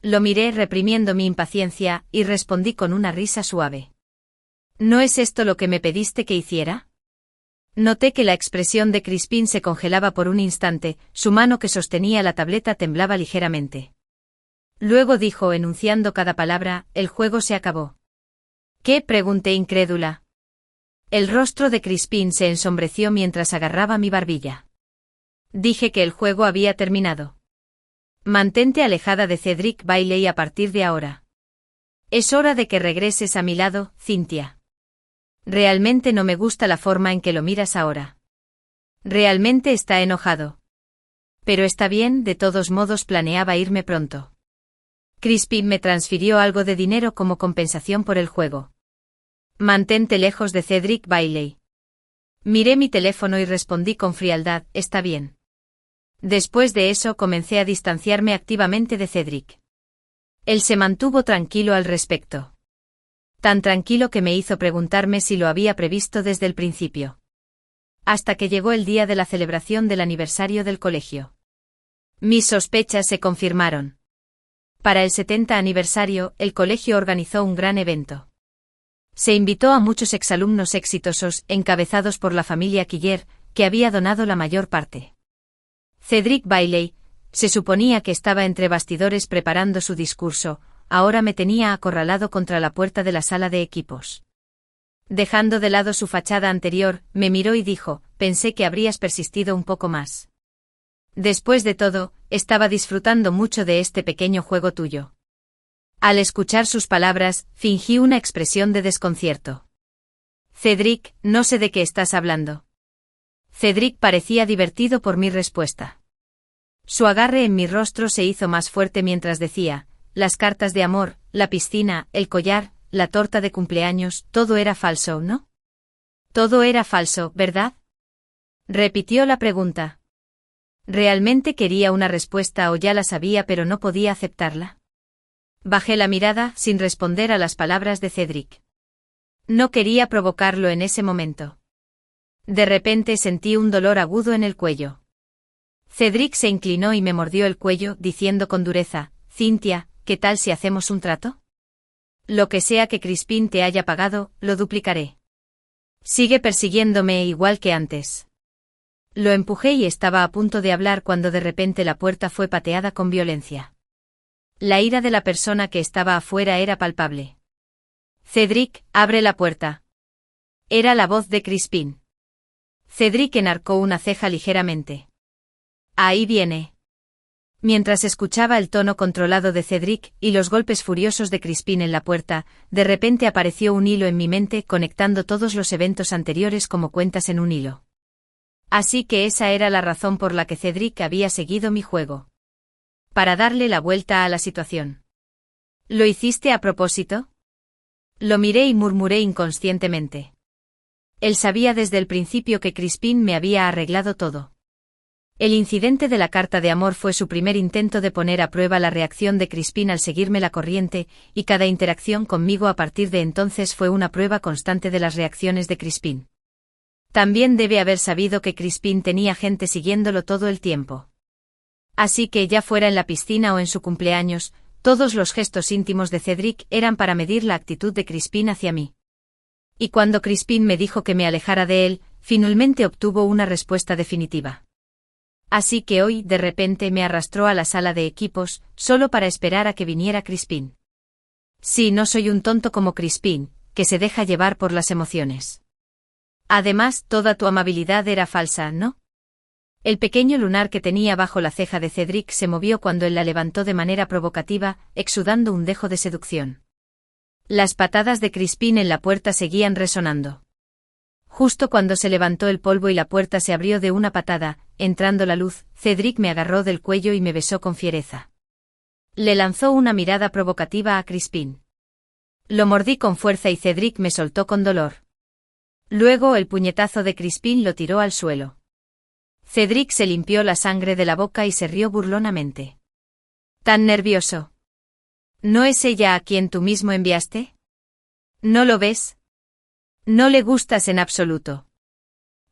Lo miré reprimiendo mi impaciencia, y respondí con una risa suave. «¿No es esto lo que me pediste que hiciera?». Noté que la expresión de Crispin se congelaba por un instante, su mano que sostenía la tableta temblaba ligeramente. Luego dijo, enunciando cada palabra: «El juego se acabó». «¿Qué?», pregunté incrédula. El rostro de Crispin se ensombreció mientras agarraba mi barbilla. Dije que el juego había terminado. «Mantente alejada de Cedric Bailey a partir de ahora. Es hora de que regreses a mi lado, Cynthia». Realmente no me gusta la forma en que lo miras ahora. Realmente está enojado. Pero está bien, de todos modos planeaba irme pronto. Crispin me transfirió algo de dinero como compensación por el juego. Mantente lejos de Cedric Bailey. Miré mi teléfono y respondí con frialdad, está bien. Después de eso comencé a distanciarme activamente de Cedric. Él se mantuvo tranquilo al respecto. Tan tranquilo que me hizo preguntarme si lo había previsto desde el principio. Hasta que llegó el día de la celebración del aniversario del colegio. Mis sospechas se confirmaron. Para el 70 aniversario, el colegio organizó un gran evento. Se invitó a muchos exalumnos exitosos, encabezados por la familia Quiller, que había donado la mayor parte. Cedric Bailey, se suponía que estaba entre bastidores preparando su discurso, ahora me tenía acorralado contra la puerta de la sala de equipos. Dejando de lado su fachada anterior, me miró y dijo, pensé que habrías persistido un poco más. Después de todo, estaba disfrutando mucho de este pequeño juego tuyo. Al escuchar sus palabras, fingí una expresión de desconcierto. Cedric, no sé de qué estás hablando. Cedric parecía divertido por mi respuesta. Su agarre en mi rostro se hizo más fuerte mientras decía, las cartas de amor, la piscina, el collar, la torta de cumpleaños, todo era falso, ¿no? Todo era falso, ¿verdad? Repitió la pregunta. ¿Realmente quería una respuesta o ya la sabía pero no podía aceptarla? Bajé la mirada, sin responder a las palabras de Cedric. No quería provocarlo en ese momento. De repente sentí un dolor agudo en el cuello. Cedric se inclinó y me mordió el cuello, diciendo con dureza, Cynthia, ¿qué tal si hacemos un trato? Lo que sea que Crispin te haya pagado, lo duplicaré. Sigue persiguiéndome igual que antes. Lo empujé y estaba a punto de hablar cuando de repente la puerta fue pateada con violencia. La ira de la persona que estaba afuera era palpable. Cedric, abre la puerta. Era la voz de Crispin. Cedric enarcó una ceja ligeramente. Ahí viene. Mientras escuchaba el tono controlado de Cedric y los golpes furiosos de Crispin en la puerta, de repente apareció un hilo en mi mente conectando todos los eventos anteriores como cuentas en un hilo. Así que esa era la razón por la que Cedric había seguido mi juego. Para darle la vuelta a la situación. ¿Lo hiciste a propósito? Lo miré y murmuré inconscientemente. Él sabía desde el principio que Crispin me había arreglado todo. El incidente de la carta de amor fue su primer intento de poner a prueba la reacción de Crispin al seguirme la corriente, y cada interacción conmigo a partir de entonces fue una prueba constante de las reacciones de Crispin. También debe haber sabido que Crispin tenía gente siguiéndolo todo el tiempo. Así que ya fuera en la piscina o en su cumpleaños, todos los gestos íntimos de Cedric eran para medir la actitud de Crispin hacia mí. Y cuando Crispin me dijo que me alejara de él, finalmente obtuvo una respuesta definitiva. Así que hoy, de repente, me arrastró a la sala de equipos, solo para esperar a que viniera Crispin. Sí, no soy un tonto como Crispin, que se deja llevar por las emociones. Además, toda tu amabilidad era falsa, ¿no? El pequeño lunar que tenía bajo la ceja de Cedric se movió cuando él la levantó de manera provocativa, exudando un dejo de seducción. Las patadas de Crispin en la puerta seguían resonando. Justo cuando se levantó el polvo y la puerta se abrió de una patada, entrando la luz, Cedric me agarró del cuello y me besó con fiereza. Le lanzó una mirada provocativa a Crispin. Lo mordí con fuerza y Cedric me soltó con dolor. Luego el puñetazo de Crispin lo tiró al suelo. Cedric se limpió la sangre de la boca y se rió burlonamente. ¿Tan nervioso? ¿No es ella a quien tú mismo enviaste? ¿No lo ves? No le gustas en absoluto.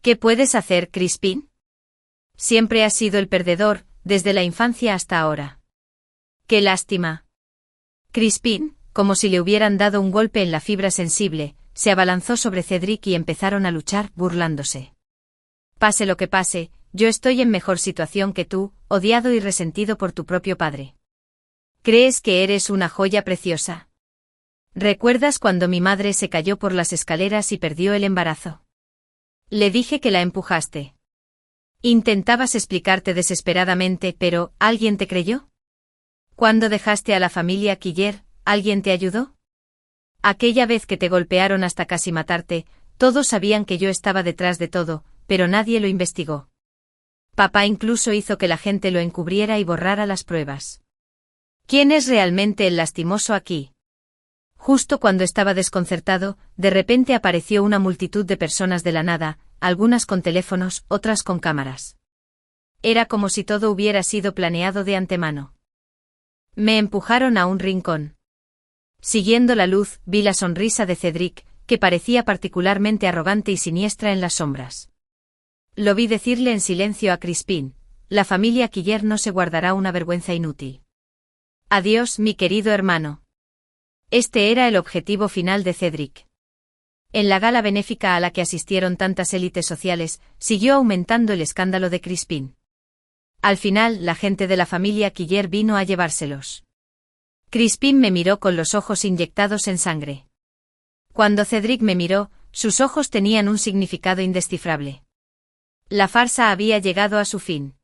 ¿Qué puedes hacer, Crispin? Siempre has sido el perdedor, desde la infancia hasta ahora. ¡Qué lástima! Crispin, como si le hubieran dado un golpe en la fibra sensible, se abalanzó sobre Cedric y empezaron a luchar, burlándose. Pase lo que pase, yo estoy en mejor situación que tú, odiado y resentido por tu propio padre. ¿Crees que eres una joya preciosa? ¿Recuerdas cuando mi madre se cayó por las escaleras y perdió el embarazo? Le dije que la empujaste. Intentabas explicarte desesperadamente, pero ¿alguien te creyó? Cuando dejaste a la familia Quiller, ¿alguien te ayudó? Aquella vez que te golpearon hasta casi matarte, Todos sabían que yo estaba detrás de todo, pero nadie lo investigó. Papá incluso hizo que la gente lo encubriera y borrara las pruebas. ¿Quién es realmente el lastimoso aquí? Justo cuando estaba desconcertado, de repente apareció una multitud de personas de la nada, algunas con teléfonos, otras con cámaras. Era como si todo hubiera sido planeado de antemano. Me empujaron a un rincón. Siguiendo la luz, vi la sonrisa de Cedric, que parecía particularmente arrogante y siniestra en las sombras. Lo vi decirle en silencio a Crispin: la familia Quiller no se guardará una vergüenza inútil. Adiós, mi querido hermano. Este era el objetivo final de Cedric. En la gala benéfica a la que asistieron tantas élites sociales, siguió aumentando el escándalo de Crispin. Al final, la gente de la familia Quiller vino a llevárselos. Crispin me miró con los ojos inyectados en sangre. Cuando Cedric me miró, sus ojos tenían un significado indescifrable. La farsa había llegado a su fin.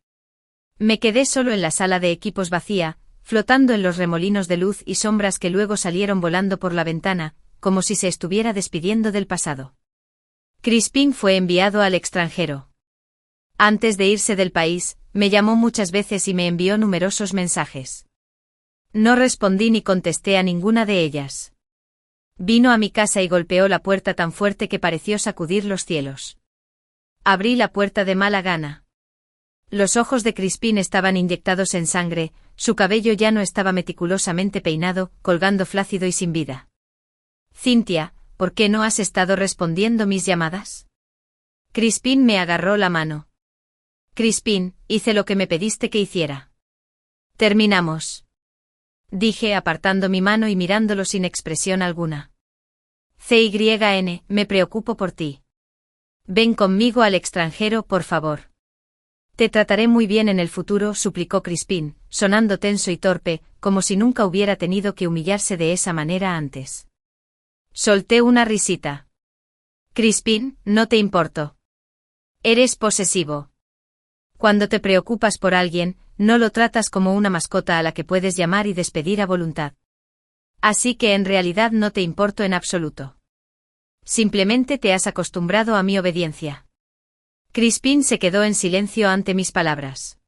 Me quedé solo en la sala de equipos vacía, flotando en los remolinos de luz y sombras que luego salieron volando por la ventana, como si se estuviera despidiendo del pasado. Crispin fue enviado al extranjero. Antes de irse del país, me llamó muchas veces y me envió numerosos mensajes. No respondí ni contesté a ninguna de ellas. Vino a mi casa y golpeó la puerta tan fuerte que pareció sacudir los cielos. Abrí la puerta de mala gana. Los ojos de Crispin estaban inyectados en sangre, su cabello ya no estaba meticulosamente peinado, colgando flácido y sin vida. Cynthia, ¿por qué no has estado respondiendo mis llamadas? Crispin me agarró la mano. Crispin, hice lo que me pediste que hiciera. Terminamos. Dije apartando mi mano y mirándolo sin expresión alguna. CYN, me preocupo por ti. Ven conmigo al extranjero, por favor. Te trataré muy bien en el futuro, suplicó Crispin, sonando tenso y torpe, como si nunca hubiera tenido que humillarse de esa manera antes. Solté una risita. Crispin, no te importo. Eres posesivo. Cuando te preocupas por alguien, no lo tratas como una mascota a la que puedes llamar y despedir a voluntad. Así que en realidad no te importo en absoluto. Simplemente te has acostumbrado a mi obediencia. Crispin se quedó en silencio ante mis palabras.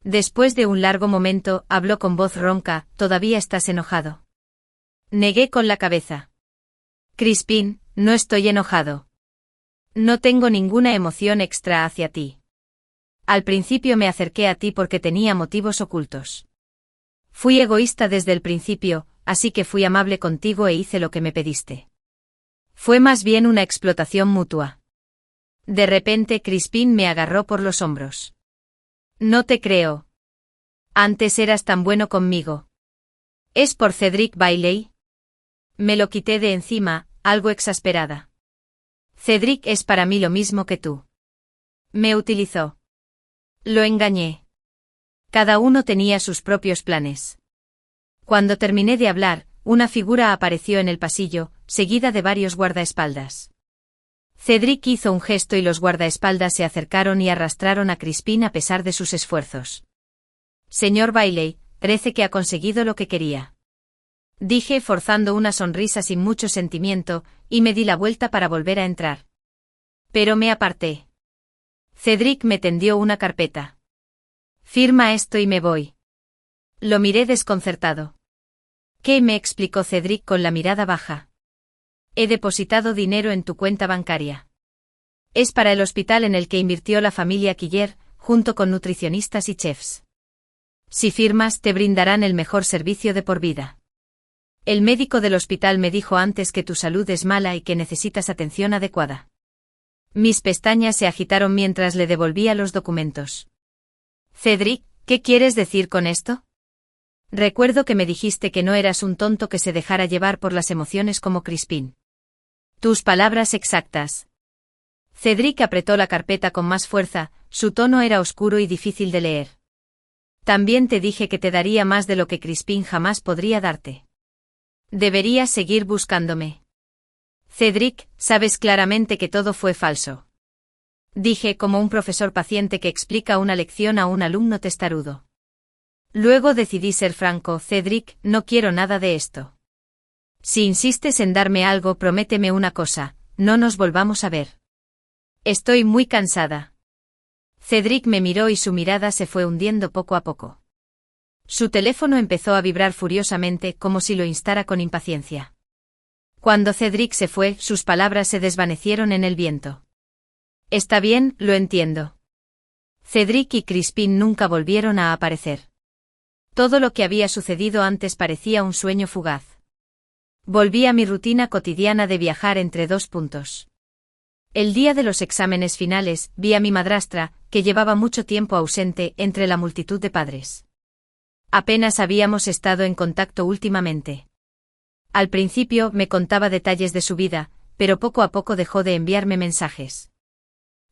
Después de un largo momento, habló con voz ronca: ¿todavía estás enojado? Negué con la cabeza. Crispin, no estoy enojado. No tengo ninguna emoción extra hacia ti. Al principio me acerqué a ti porque tenía motivos ocultos. Fui egoísta desde el principio, así que fui amable contigo e hice lo que me pediste. Fue más bien una explotación mutua. De repente Crispin me agarró por los hombros. No te creo. Antes eras tan bueno conmigo. ¿Es por Cedric Bailey? Me lo quité de encima, algo exasperada. Cedric es para mí lo mismo que tú. Me utilizó. Lo engañé. Cada uno tenía sus propios planes. Cuando terminé de hablar, una figura apareció en el pasillo, seguida de varios guardaespaldas. Cedric hizo un gesto y los guardaespaldas se acercaron y arrastraron a Crispin a pesar de sus esfuerzos. Señor Bailey, parece que ha conseguido lo que quería. Dije forzando una sonrisa sin mucho sentimiento, y me di la vuelta para volver a entrar. Pero me aparté. Cedric me tendió una carpeta. Firma esto y me voy. Lo miré desconcertado. ¿Qué? Me explicó Cedric con la mirada baja. He depositado dinero en tu cuenta bancaria. Es para el hospital en el que invirtió la familia Quiller, junto con nutricionistas y chefs. Si firmas, te brindarán el mejor servicio de por vida. El médico del hospital me dijo antes que tu salud es mala y que necesitas atención adecuada. Mis pestañas se agitaron mientras le devolvía los documentos. Cedric, ¿qué quieres decir con esto? Recuerdo que me dijiste que no eras un tonto que se dejara llevar por las emociones como Crispin. Tus palabras exactas. Cedric apretó la carpeta con más fuerza, su tono era oscuro y difícil de leer. También te dije que te daría más de lo que Crispin jamás podría darte. Deberías seguir buscándome. Cedric, sabes claramente que todo fue falso. Dije como un profesor paciente que explica una lección a un alumno testarudo. Luego decidí ser franco: Cedric, no quiero nada de esto. Si insistes en darme algo, prométeme una cosa: no nos volvamos a ver. Estoy muy cansada. Cedric me miró y su mirada se fue hundiendo poco a poco. Su teléfono empezó a vibrar furiosamente como si lo instara con impaciencia. Cuando Cedric se fue, sus palabras se desvanecieron en el viento. Está bien, lo entiendo. Cedric y Crispin nunca volvieron a aparecer. Todo lo que había sucedido antes parecía un sueño fugaz. Volví a mi rutina cotidiana de viajar entre dos puntos. El día de los exámenes finales, vi a mi madrastra, que llevaba mucho tiempo ausente entre la multitud de padres. Apenas habíamos estado en contacto últimamente. Al principio me contaba detalles de su vida, pero poco a poco dejó de enviarme mensajes.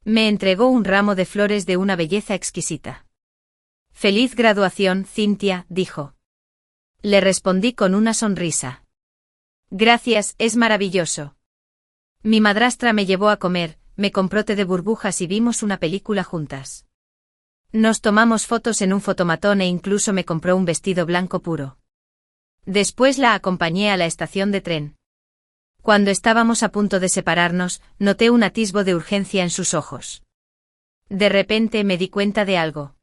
Me entregó un ramo de flores de una belleza exquisita. «Feliz graduación, Cynthia», dijo. Le respondí con una sonrisa. «Gracias, es maravilloso». Mi madrastra me llevó a comer, me compró té de burbujas y vimos una película juntas. Nos tomamos fotos en un fotomatón e incluso me compró un vestido blanco puro. Después la acompañé a la estación de tren. Cuando estábamos a punto de separarnos, noté un atisbo de urgencia en sus ojos. De repente me di cuenta de algo.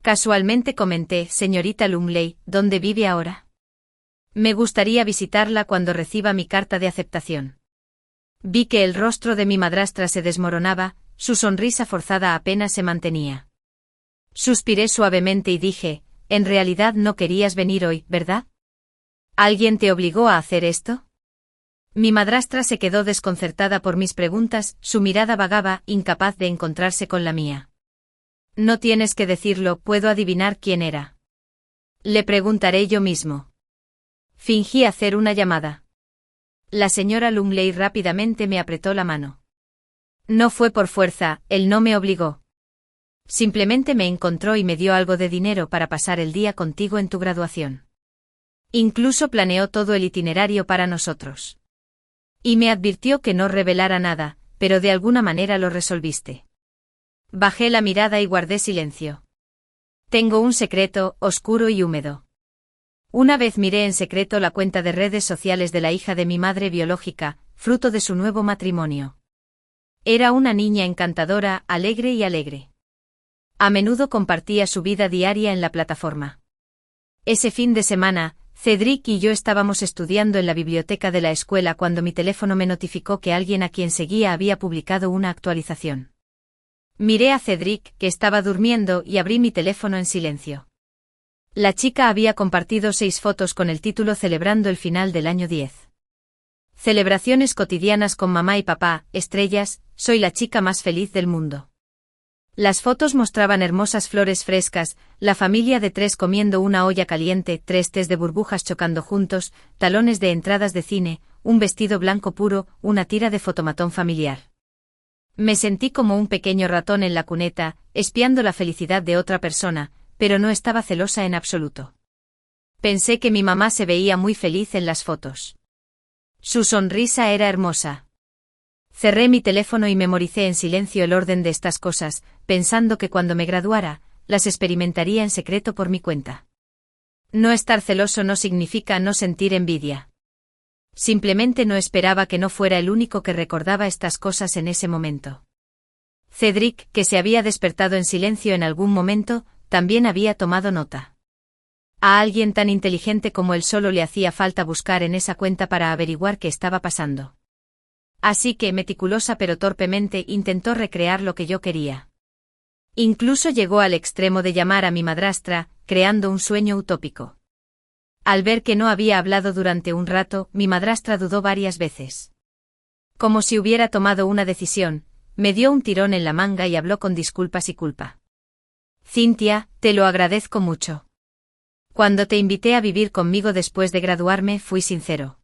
Casualmente comenté: «Señorita Lumley, ¿dónde vive ahora? Me gustaría visitarla cuando reciba mi carta de aceptación». Vi que el rostro de mi madrastra se desmoronaba, su sonrisa forzada apenas se mantenía. Suspiré suavemente y dije: «En realidad no querías venir hoy, ¿verdad? ¿Alguien te obligó a hacer esto?». Mi madrastra se quedó desconcertada por mis preguntas, su mirada vagaba, incapaz de encontrarse con la mía. «No tienes que decirlo, puedo adivinar quién era». «Le preguntaré yo mismo». Fingí hacer una llamada. La señora Lumley rápidamente me apretó la mano. No fue por fuerza, él no me obligó. Simplemente me encontró y me dio algo de dinero para pasar el día contigo en tu graduación. Incluso planeó todo el itinerario para nosotros. Y me advirtió que no revelara nada, pero de alguna manera lo resolviste. Bajé la mirada y guardé silencio. Tengo un secreto, oscuro y húmedo. Una vez miré en secreto la cuenta de redes sociales de la hija de mi madre biológica, fruto de su nuevo matrimonio. Era una niña encantadora, alegre y alegre. A menudo compartía su vida diaria en la plataforma. Ese fin de semana, Cedric y yo estábamos estudiando en la biblioteca de la escuela cuando mi teléfono me notificó que alguien a quien seguía había publicado una actualización. Miré a Cedric, que estaba durmiendo, y abrí mi teléfono en silencio. La chica había compartido 6 fotos con el título celebrando el final del año 10. Celebraciones cotidianas con mamá y papá, estrellas, soy la chica más feliz del mundo. Las fotos mostraban hermosas flores frescas, la familia de 3 comiendo una olla caliente, 3 tés de burbujas chocando juntos, talones de entradas de cine, un vestido blanco puro, una tira de fotomatón familiar. Me sentí como un pequeño ratón en la cuneta, espiando la felicidad de otra persona, pero no estaba celosa en absoluto. Pensé que mi mamá se veía muy feliz en las fotos. Su sonrisa era hermosa. Cerré mi teléfono y memoricé en silencio el orden de estas cosas, pensando que cuando me graduara, las experimentaría en secreto por mi cuenta. No estar celoso no significa no sentir envidia. Simplemente no esperaba que no fuera el único que recordaba estas cosas en ese momento. Cedric, que se había despertado en silencio en algún momento, también había tomado nota. A alguien tan inteligente como él solo le hacía falta buscar en esa cuenta para averiguar qué estaba pasando. Así que, meticulosa pero torpemente, intentó recrear lo que yo quería. Incluso llegó al extremo de llamar a mi madrastra, creando un sueño utópico. Al ver que no había hablado durante un rato, mi madrastra dudó varias veces. Como si hubiera tomado una decisión, me dio un tirón en la manga y habló con disculpas y culpa. «Cynthia, te lo agradezco mucho. Cuando te invité a vivir conmigo después de graduarme fui sincero.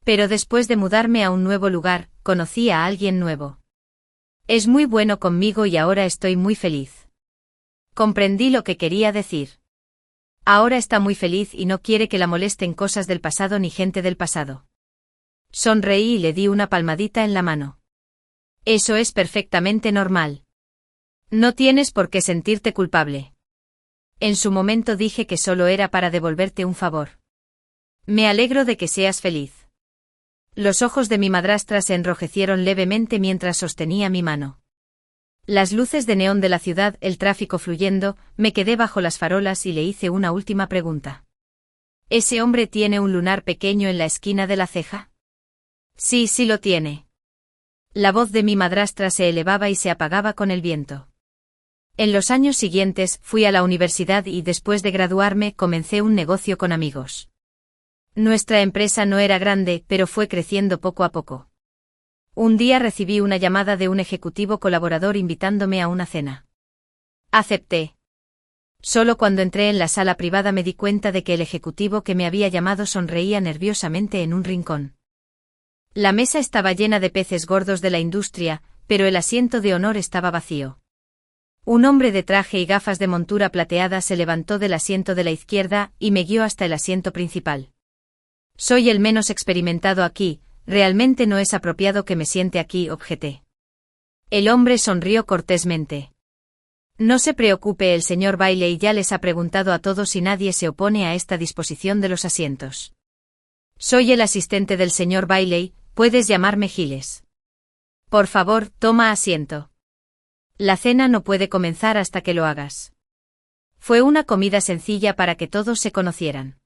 Pero después de mudarme a un nuevo lugar, conocí a alguien nuevo. Es muy bueno conmigo y ahora estoy muy feliz». Comprendí lo que quería decir. Ahora está muy feliz y no quiere que la molesten cosas del pasado ni gente del pasado. Sonreí y le di una palmadita en la mano. Eso es perfectamente normal. No tienes por qué sentirte culpable. En su momento dije que solo era para devolverte un favor. Me alegro de que seas feliz. Los ojos de mi madrastra se enrojecieron levemente mientras sostenía mi mano. Las luces de neón de la ciudad, el tráfico fluyendo, me quedé bajo las farolas y le hice una última pregunta. ¿Ese hombre tiene un lunar pequeño en la esquina de la ceja? Sí, sí lo tiene. La voz de mi madrastra se elevaba y se apagaba con el viento. En los años siguientes fui a la universidad y después de graduarme comencé un negocio con amigos. Nuestra empresa no era grande, pero fue creciendo poco a poco. Un día recibí una llamada de un ejecutivo colaborador invitándome a una cena. Acepté. Solo cuando entré en la sala privada me di cuenta de que el ejecutivo que me había llamado sonreía nerviosamente en un rincón. La mesa estaba llena de peces gordos de la industria, pero el asiento de honor estaba vacío. Un hombre de traje y gafas de montura plateada se levantó del asiento de la izquierda y me guió hasta el asiento principal. Soy el menos experimentado aquí, realmente no es apropiado que me siente aquí, objeté. El hombre sonrió cortésmente. No se preocupe, el señor Bailey ya les ha preguntado a todos y nadie se opone a esta disposición de los asientos. Soy el asistente del señor Bailey, puedes llamarme Giles. Por favor, toma asiento. La cena no puede comenzar hasta que lo hagas. Fue una comida sencilla para que todos se conocieran.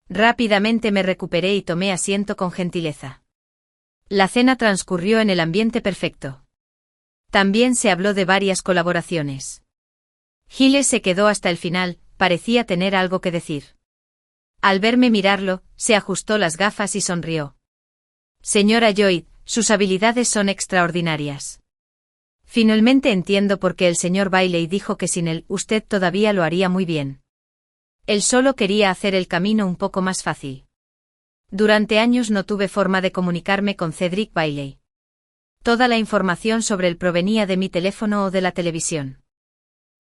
Rápidamente me recuperé y tomé asiento con gentileza. La cena transcurrió en el ambiente perfecto. También se habló de varias colaboraciones. Giles se quedó hasta el final, parecía tener algo que decir. Al verme mirarlo, se ajustó las gafas y sonrió. Señora Lloyd, sus habilidades son extraordinarias. Finalmente entiendo por qué el señor Bailey dijo que sin él usted todavía lo haría muy bien. Él solo quería hacer el camino un poco más fácil. Durante años no tuve forma de comunicarme con Cedric Bailey. Toda la información sobre él provenía de mi teléfono o de la televisión.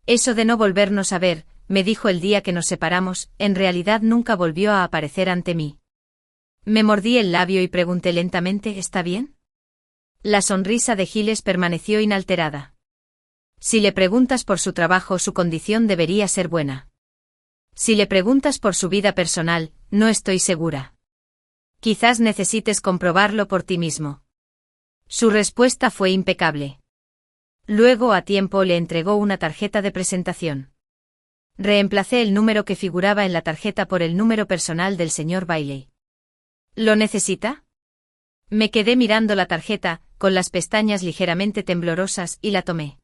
Eso de no volvernos a ver, me dijo el día que nos separamos, en realidad nunca volvió a aparecer ante mí. Me mordí el labio y pregunté lentamente, ¿está bien? La sonrisa de Giles permaneció inalterada. Si le preguntas por su trabajo, su condición debería ser buena. Si le preguntas por su vida personal, no estoy segura. Quizás necesites comprobarlo por ti mismo. Su respuesta fue impecable. Luego a tiempo le entregó una tarjeta de presentación. Reemplacé el número que figuraba en la tarjeta por el número personal del señor Bailey. ¿Lo necesita? Me quedé mirando la tarjeta, con las pestañas ligeramente temblorosas, y la tomé.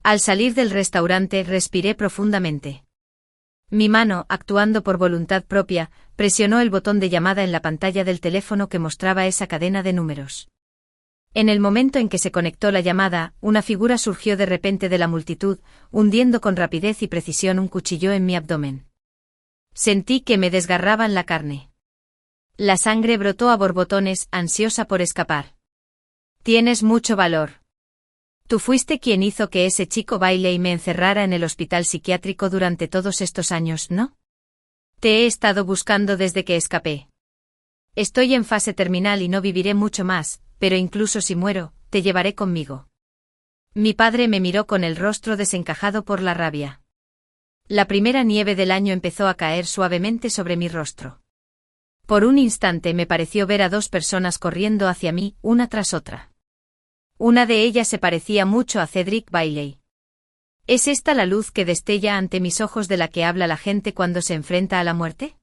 Al salir del restaurante respiré profundamente. Mi mano, actuando por voluntad propia, presionó el botón de llamada en la pantalla del teléfono que mostraba esa cadena de números. En el momento en que se conectó la llamada, una figura surgió de repente de la multitud, hundiendo con rapidez y precisión un cuchillo en mi abdomen. Sentí que me desgarraban la carne. La sangre brotó a borbotones, ansiosa por escapar. Tienes mucho valor. Tú fuiste quien hizo que ese chico Bailey me encerrara en el hospital psiquiátrico durante todos estos años, ¿no? Te he estado buscando desde que escapé. Estoy en fase terminal y no viviré mucho más, pero incluso si muero, te llevaré conmigo. Mi padre me miró con el rostro desencajado por la rabia. La primera nieve del año empezó a caer suavemente sobre mi rostro. Por un instante me pareció ver a dos personas corriendo hacia mí, una tras otra. Una de ellas se parecía mucho a Cedric Bailey. ¿Es esta la luz que destella ante mis ojos de la que habla la gente cuando se enfrenta a la muerte?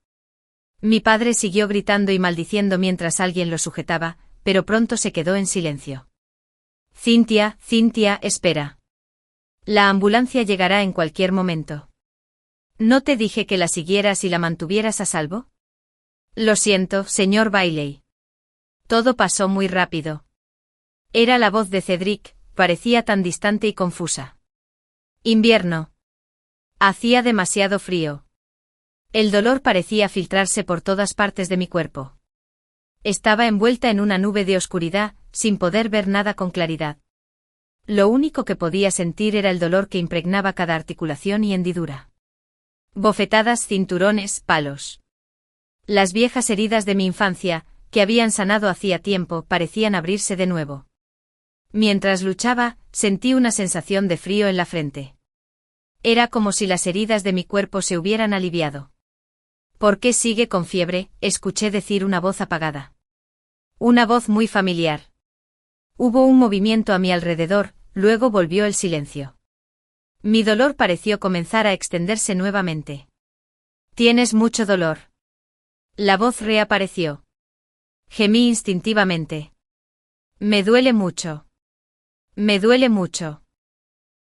Mi padre siguió gritando y maldiciendo mientras alguien lo sujetaba, pero pronto se quedó en silencio. Cynthia, espera. La ambulancia llegará en cualquier momento. ¿No te dije que la siguieras y la mantuvieras a salvo? Lo siento, señor Bailey. Todo pasó muy rápido. Era la voz de Cedric, parecía tan distante y confusa. Invierno. Hacía demasiado frío. El dolor parecía filtrarse por todas partes de mi cuerpo. Estaba envuelta en una nube de oscuridad, sin poder ver nada con claridad. Lo único que podía sentir era el dolor que impregnaba cada articulación y hendidura. Bofetadas, cinturones, palos. Las viejas heridas de mi infancia, que habían sanado hacía tiempo, parecían abrirse de nuevo. Mientras luchaba, sentí una sensación de frío en la frente. Era como si las heridas de mi cuerpo se hubieran aliviado. ¿Por qué sigue con fiebre?, escuché decir una voz apagada. Una voz muy familiar. Hubo un movimiento a mi alrededor, luego volvió el silencio. Mi dolor pareció comenzar a extenderse nuevamente. ¿Tienes mucho dolor? La voz reapareció. Gemí instintivamente. Me duele mucho. Me duele mucho.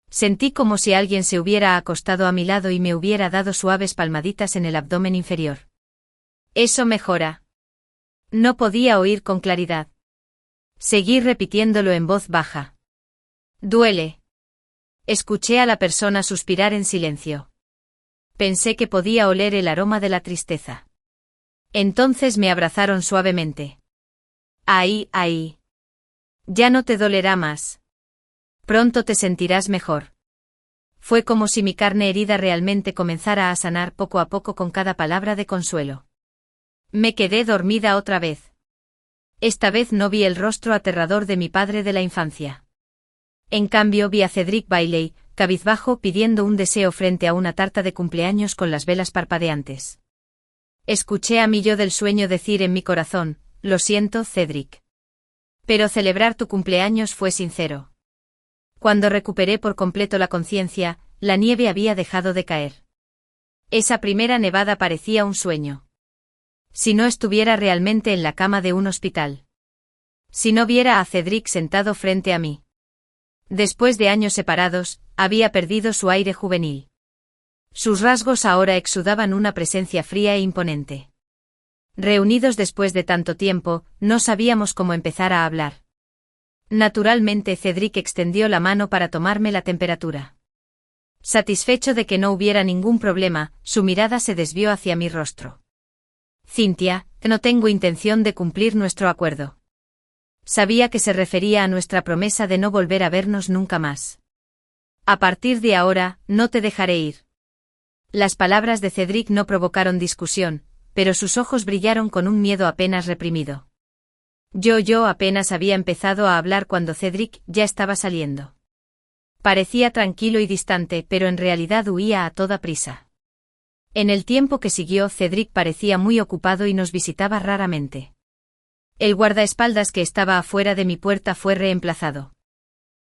Sentí como si alguien se hubiera acostado a mi lado y me hubiera dado suaves palmaditas en el abdomen inferior. Eso mejora. No podía oír con claridad. Seguí repitiéndolo en voz baja. Duele. Escuché a la persona suspirar en silencio. Pensé que podía oler el aroma de la tristeza. Entonces me abrazaron suavemente. Ahí, ahí. Ya no te dolerá más. Pronto te sentirás mejor. Fue como si mi carne herida realmente comenzara a sanar poco a poco con cada palabra de consuelo. Me quedé dormida otra vez. Esta vez no vi el rostro aterrador de mi padre de la infancia. En cambio vi a Cedric Bailey, cabizbajo pidiendo un deseo frente a una tarta de cumpleaños con las velas parpadeantes. Escuché a mi yo del sueño decir en mi corazón, lo siento, Cedric. Pero celebrar tu cumpleaños fue sincero. Cuando recuperé por completo la conciencia, la nieve había dejado de caer. Esa primera nevada parecía un sueño. Si no estuviera realmente en la cama de un hospital. Si no viera a Cedric sentado frente a mí. Después de años separados, había perdido su aire juvenil. Sus rasgos ahora exudaban una presencia fría e imponente. Reunidos después de tanto tiempo, no sabíamos cómo empezar a hablar. Naturalmente Cedric extendió la mano para tomarme la temperatura. Satisfecho de que no hubiera ningún problema, su mirada se desvió hacia mi rostro. Cynthia, no tengo intención de cumplir nuestro acuerdo. Sabía que se refería a nuestra promesa de no volver a vernos nunca más. A partir de ahora, no te dejaré ir. Las palabras de Cedric no provocaron discusión, pero sus ojos brillaron con un miedo apenas reprimido. Yo apenas había empezado a hablar cuando Cedric ya estaba saliendo. Parecía tranquilo y distante, pero en realidad huía a toda prisa. En el tiempo que siguió, Cedric parecía muy ocupado y nos visitaba raramente. El guardaespaldas que estaba afuera de mi puerta fue reemplazado.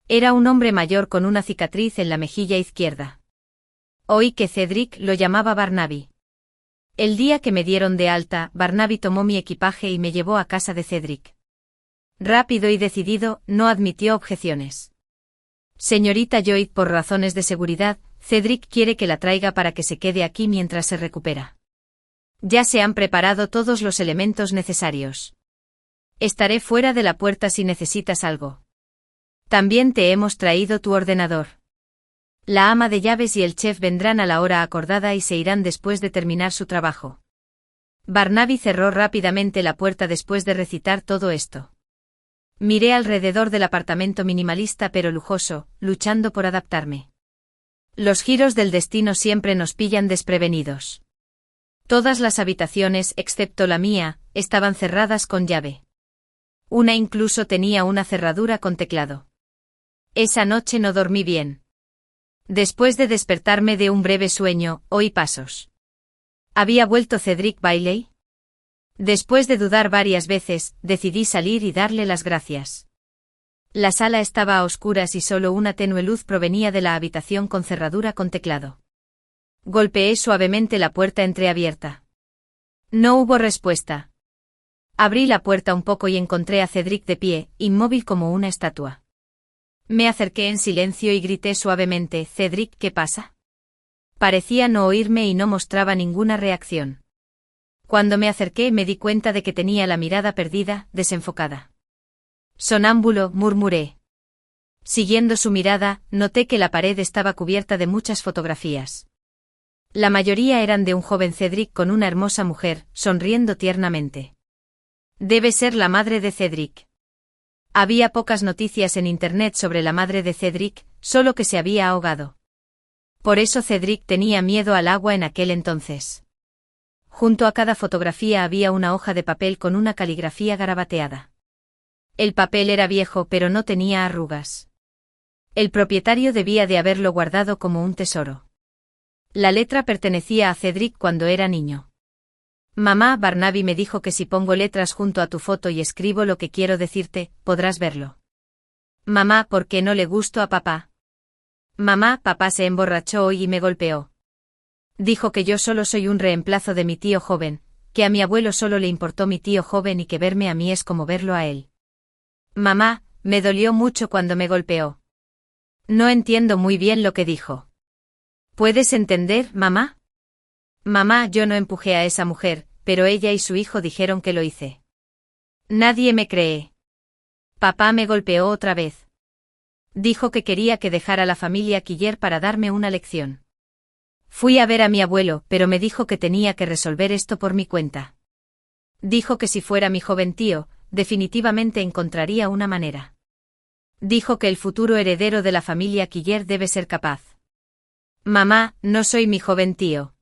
Era un hombre mayor con una cicatriz en la mejilla izquierda. Oí que Cedric lo llamaba Barnaby. El día que me dieron de alta, Barnaby tomó mi equipaje y me llevó a casa de Cedric. Rápido y decidido, no admitió objeciones. Señorita Lloyd, por razones de seguridad, Cedric quiere que la traiga para que se quede aquí mientras se recupera. Ya se han preparado todos los elementos necesarios. Estaré fuera de la puerta si necesitas algo. También te hemos traído tu ordenador. La ama de llaves y el chef vendrán a la hora acordada y se irán después de terminar su trabajo. Barnaby cerró rápidamente la puerta después de recitar todo esto. Miré alrededor del apartamento minimalista pero lujoso, luchando por adaptarme. Los giros del destino siempre nos pillan desprevenidos. Todas las habitaciones, excepto la mía, estaban cerradas con llave. Una incluso tenía una cerradura con teclado. Esa noche no dormí bien. Después de despertarme de un breve sueño, oí pasos. ¿Había vuelto Cedric Bailey? Después de dudar varias veces, decidí salir y darle las gracias. La sala estaba a oscuras y solo una tenue luz provenía de la habitación con cerradura con teclado. Golpeé suavemente la puerta entreabierta. No hubo respuesta. Abrí la puerta un poco y encontré a Cedric de pie, inmóvil como una estatua. Me acerqué en silencio y grité suavemente, «Cedric, ¿qué pasa?» Parecía no oírme y no mostraba ninguna reacción. Cuando me acerqué me di cuenta de que tenía la mirada perdida, desenfocada. «Sonámbulo», murmuré. Siguiendo su mirada, noté que la pared estaba cubierta de muchas fotografías. La mayoría eran de un joven Cedric con una hermosa mujer, sonriendo tiernamente. Debe ser la madre de Cedric. Había pocas noticias en internet sobre la madre de Cedric, solo que se había ahogado. Por eso Cedric tenía miedo al agua en aquel entonces. Junto a cada fotografía había una hoja de papel con una caligrafía garabateada. El papel era viejo pero no tenía arrugas. El propietario debía de haberlo guardado como un tesoro. La letra pertenecía a Cedric cuando era niño. Mamá, Barnaby me dijo que si pongo letras junto a tu foto y escribo lo que quiero decirte, podrás verlo. Mamá, ¿por qué no le gusto a papá? Mamá, papá se emborrachó hoy y me golpeó. Dijo que yo solo soy un reemplazo de mi tío joven, que a mi abuelo solo le importó mi tío joven y que verme a mí es como verlo a él. Mamá, me dolió mucho cuando me golpeó. No entiendo muy bien lo que dijo. ¿Puedes entender, mamá? Mamá, yo no empujé a esa mujer, pero ella y su hijo dijeron que lo hice. Nadie me cree. Papá me golpeó otra vez. Dijo que quería que dejara la familia Quiller para darme una lección. Fui a ver a mi abuelo, pero me dijo que tenía que resolver esto por mi cuenta. Dijo que si fuera mi joven tío, definitivamente encontraría una manera. Dijo que el futuro heredero de la familia Quiller debe ser capaz. Mamá, no soy mi joven tío.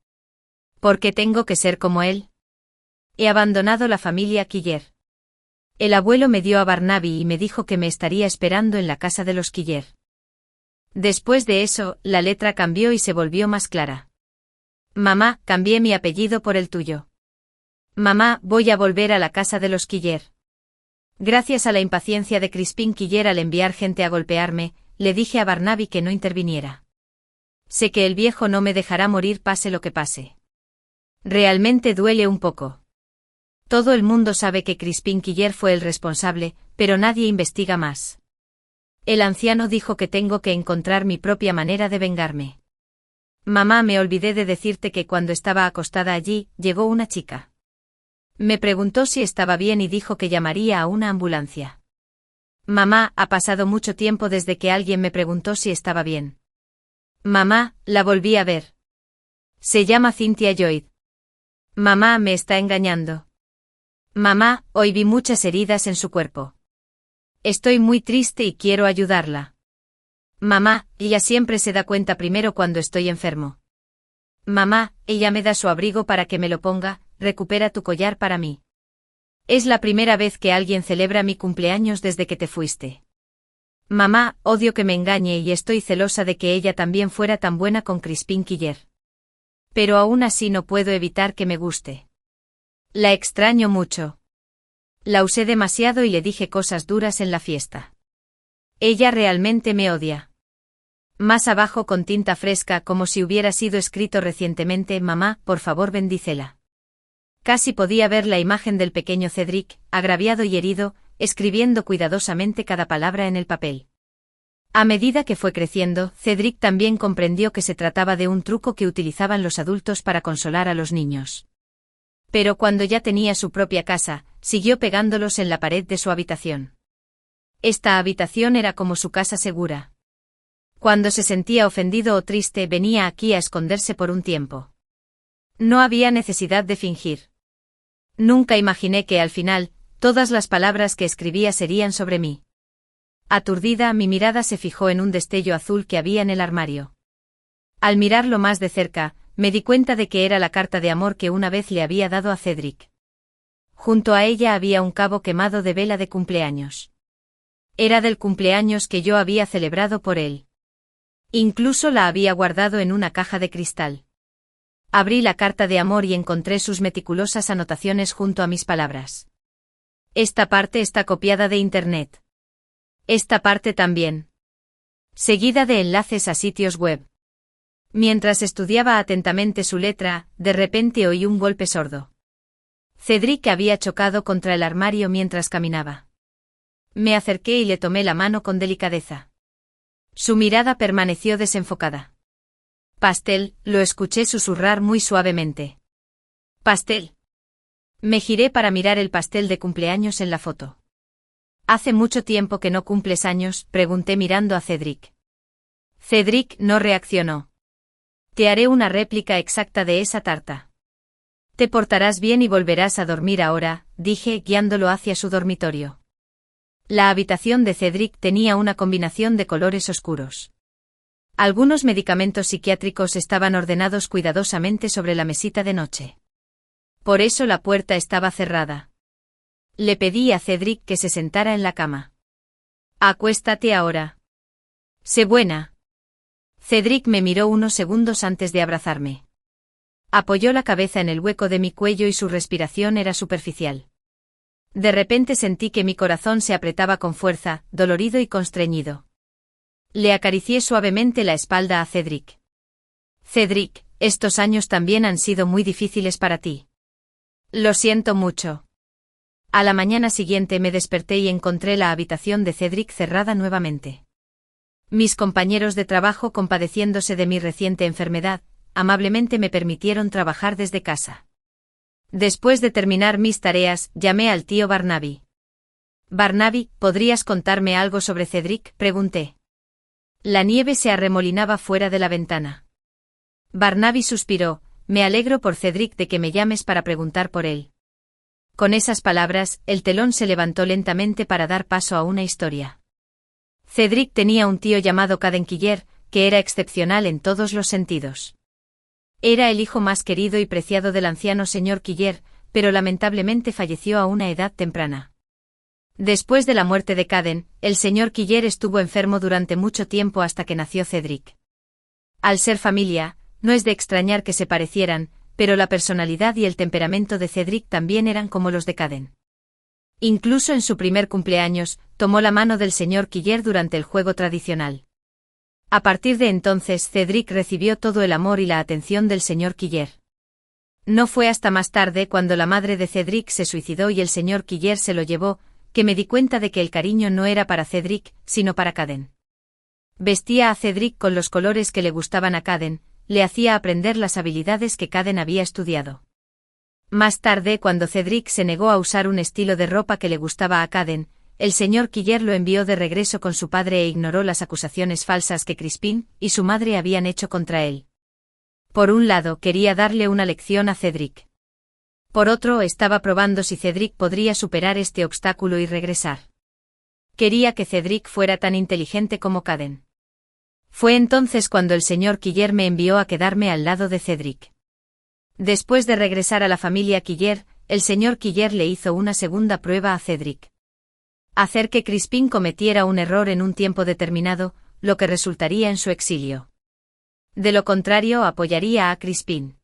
¿Por qué tengo que ser como él? He abandonado la familia Quiller. El abuelo me dio a Barnaby y me dijo que me estaría esperando en la casa de los Quiller. Después de eso, la letra cambió y se volvió más clara. Mamá, cambié mi apellido por el tuyo. Mamá, voy a volver a la casa de los Quiller. Gracias a la impaciencia de Crispin Quiller al enviar gente a golpearme, le dije a Barnaby que no interviniera. Sé que el viejo no me dejará morir pase lo que pase. Realmente duele un poco. Todo el mundo sabe que Crispin Quiller fue el responsable, pero nadie investiga más. El anciano dijo que tengo que encontrar mi propia manera de vengarme. Mamá, me olvidé de decirte que cuando estaba acostada allí, llegó una chica. Me preguntó si estaba bien y dijo que llamaría a una ambulancia. Mamá, ha pasado mucho tiempo desde que alguien me preguntó si estaba bien. Mamá, la volví a ver. Se llama Cynthia Lloyd. Mamá, me está engañando. Mamá, hoy vi muchas heridas en su cuerpo. Estoy muy triste y quiero ayudarla. Mamá, ella siempre se da cuenta primero cuando estoy enfermo. Mamá, ella me da su abrigo para que me lo ponga, recupera tu collar para mí. Es la primera vez que alguien celebra mi cumpleaños desde que te fuiste. Mamá, odio que me engañe y estoy celosa de que ella también fuera tan buena con Crispin Quiller. Pero aún así no puedo evitar que me guste. La extraño mucho. La usé demasiado y le dije cosas duras en la fiesta. Ella realmente me odia. Más abajo con tinta fresca como si hubiera sido escrito recientemente: mamá, por favor bendícela. Casi podía ver la imagen del pequeño Cedric, agraviado y herido, escribiendo cuidadosamente cada palabra en el papel. A medida que fue creciendo, Cedric también comprendió que se trataba de un truco que utilizaban los adultos para consolar a los niños. Pero cuando ya tenía su propia casa, siguió pegándolos en la pared de su habitación. Esta habitación era como su casa segura. Cuando se sentía ofendido o triste, venía aquí a esconderse por un tiempo. No había necesidad de fingir. Nunca imaginé que al final, todas las palabras que escribía serían sobre mí. Aturdida, mi mirada se fijó en un destello azul que había en el armario. Al mirarlo más de cerca, me di cuenta de que era la carta de amor que una vez le había dado a Cedric. Junto a ella había un cabo quemado de vela de cumpleaños. Era del cumpleaños que yo había celebrado por él. Incluso la había guardado en una caja de cristal. Abrí la carta de amor y encontré sus meticulosas anotaciones junto a mis palabras. Esta parte está copiada de Internet. Esta parte también. Seguida de enlaces a sitios web. Mientras estudiaba atentamente su letra, de repente oí un golpe sordo. Cedric había chocado contra el armario mientras caminaba. Me acerqué y le tomé la mano con delicadeza. Su mirada permaneció desenfocada. Pastel, lo escuché susurrar muy suavemente. Pastel. Me giré para mirar el pastel de cumpleaños en la foto. ¿Hace mucho tiempo que no cumples años?, pregunté mirando a Cedric. Cedric no reaccionó. Te haré una réplica exacta de esa tarta. Te portarás bien y volverás a dormir ahora, dije, guiándolo hacia su dormitorio. La habitación de Cedric tenía una combinación de colores oscuros. Algunos medicamentos psiquiátricos estaban ordenados cuidadosamente sobre la mesita de noche. Por eso la puerta estaba cerrada. Le pedí a Cedric que se sentara en la cama. Acuéstate ahora. Sé buena. Cedric me miró unos segundos antes de abrazarme. Apoyó la cabeza en el hueco de mi cuello y su respiración era superficial. De repente sentí que mi corazón se apretaba con fuerza, dolorido y constreñido. Le acaricié suavemente la espalda a Cedric. Cedric, estos años también han sido muy difíciles para ti. Lo siento mucho. A la mañana siguiente me desperté y encontré la habitación de Cedric cerrada nuevamente. Mis compañeros de trabajo, compadeciéndose de mi reciente enfermedad, amablemente me permitieron trabajar desde casa. Después de terminar mis tareas, llamé al tío Barnaby. Barnaby, ¿podrías contarme algo sobre Cedric?, pregunté. La nieve se arremolinaba fuera de la ventana. Barnaby suspiró: me alegro por Cedric de que me llames para preguntar por él. Con esas palabras, el telón se levantó lentamente para dar paso a una historia. Cedric tenía un tío llamado Caden Quiller, que era excepcional en todos los sentidos. Era el hijo más querido y preciado del anciano señor Quiller, pero lamentablemente falleció a una edad temprana. Después de la muerte de Caden, el señor Quiller estuvo enfermo durante mucho tiempo hasta que nació Cedric. Al ser familia, no es de extrañar que se parecieran, pero la personalidad y el temperamento de Cedric también eran como los de Caden. Incluso en su primer cumpleaños, tomó la mano del señor Quiller durante el juego tradicional. A partir de entonces Cedric recibió todo el amor y la atención del señor Quiller. No fue hasta más tarde, cuando la madre de Cedric se suicidó y el señor Quiller se lo llevó, que me di cuenta de que el cariño no era para Cedric, sino para Caden. Vestía a Cedric con los colores que le gustaban a Caden, le hacía aprender las habilidades que Caden había estudiado. Más tarde, cuando Cedric se negó a usar un estilo de ropa que le gustaba a Caden, el señor Quiller lo envió de regreso con su padre e ignoró las acusaciones falsas que Crispin y su madre habían hecho contra él. Por un lado, quería darle una lección a Cedric. Por otro, estaba probando si Cedric podría superar este obstáculo y regresar. Quería que Cedric fuera tan inteligente como Caden. Fue entonces cuando el señor Quiller me envió a quedarme al lado de Cedric. Después de regresar a la familia Quiller, el señor Quiller le hizo una segunda prueba a Cedric. Hacer que Crispin cometiera un error en un tiempo determinado, lo que resultaría en su exilio. De lo contrario, apoyaría a Crispin.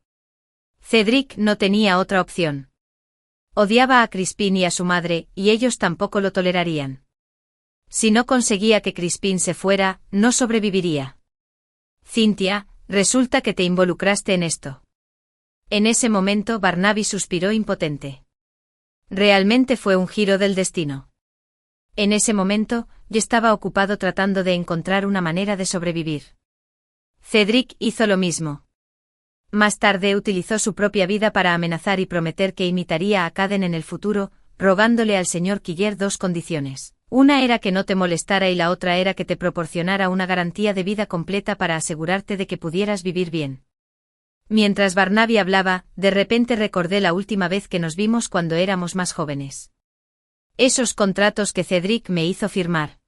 Cedric no tenía otra opción. Odiaba a Crispin y a su madre, y ellos tampoco lo tolerarían. Si no conseguía que Crispin se fuera, no sobreviviría. Cynthia, resulta que te involucraste en esto. En ese momento Barnaby suspiró impotente. Realmente fue un giro del destino. En ese momento, yo estaba ocupado tratando de encontrar una manera de sobrevivir. Cedric hizo lo mismo. Más tarde utilizó su propia vida para amenazar y prometer que imitaría a Caden en el futuro, rogándole al señor Quiller dos condiciones. Una era que no te molestara y la otra era que te proporcionara una garantía de vida completa para asegurarte de que pudieras vivir bien. Mientras Barnaby hablaba, de repente recordé la última vez que nos vimos cuando éramos más jóvenes. Esos contratos que Cedric me hizo firmar.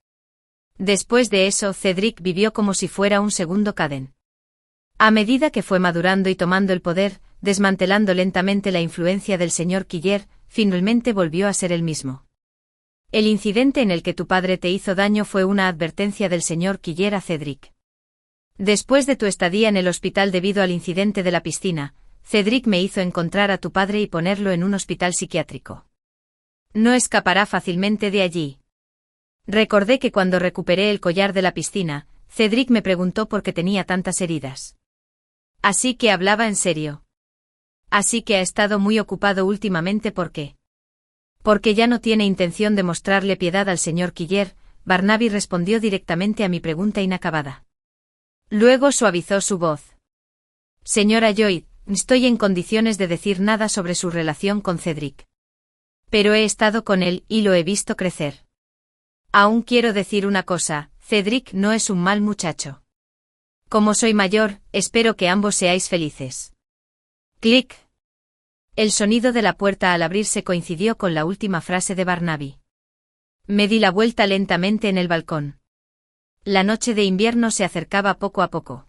Después de eso, Cedric vivió como si fuera un segundo Caden. A medida que fue madurando y tomando el poder, desmantelando lentamente la influencia del señor Quiller, finalmente volvió a ser el mismo. El incidente en el que tu padre te hizo daño fue una advertencia del señor Quiller a Cedric. Después de tu estadía en el hospital debido al incidente de la piscina, Cedric me hizo encontrar a tu padre y ponerlo en un hospital psiquiátrico. No escapará fácilmente de allí. Recordé que cuando recuperé el collar de la piscina, Cedric me preguntó por qué tenía tantas heridas. Así que hablaba en serio. Así que ha estado muy ocupado últimamente. ¿Por qué? Porque ya no tiene intención de mostrarle piedad al señor Quiller. Barnaby respondió directamente a mi pregunta inacabada. Luego suavizó su voz. Señora Lloyd, no estoy en condiciones de decir nada sobre su relación con Cedric. Pero he estado con él y lo he visto crecer. Aún quiero decir una cosa, Cedric no es un mal muchacho. Como soy mayor, espero que ambos seáis felices. Clic. El sonido de la puerta al abrirse coincidió con la última frase de Barnaby. Me di la vuelta lentamente en el balcón. La noche de invierno se acercaba poco a poco.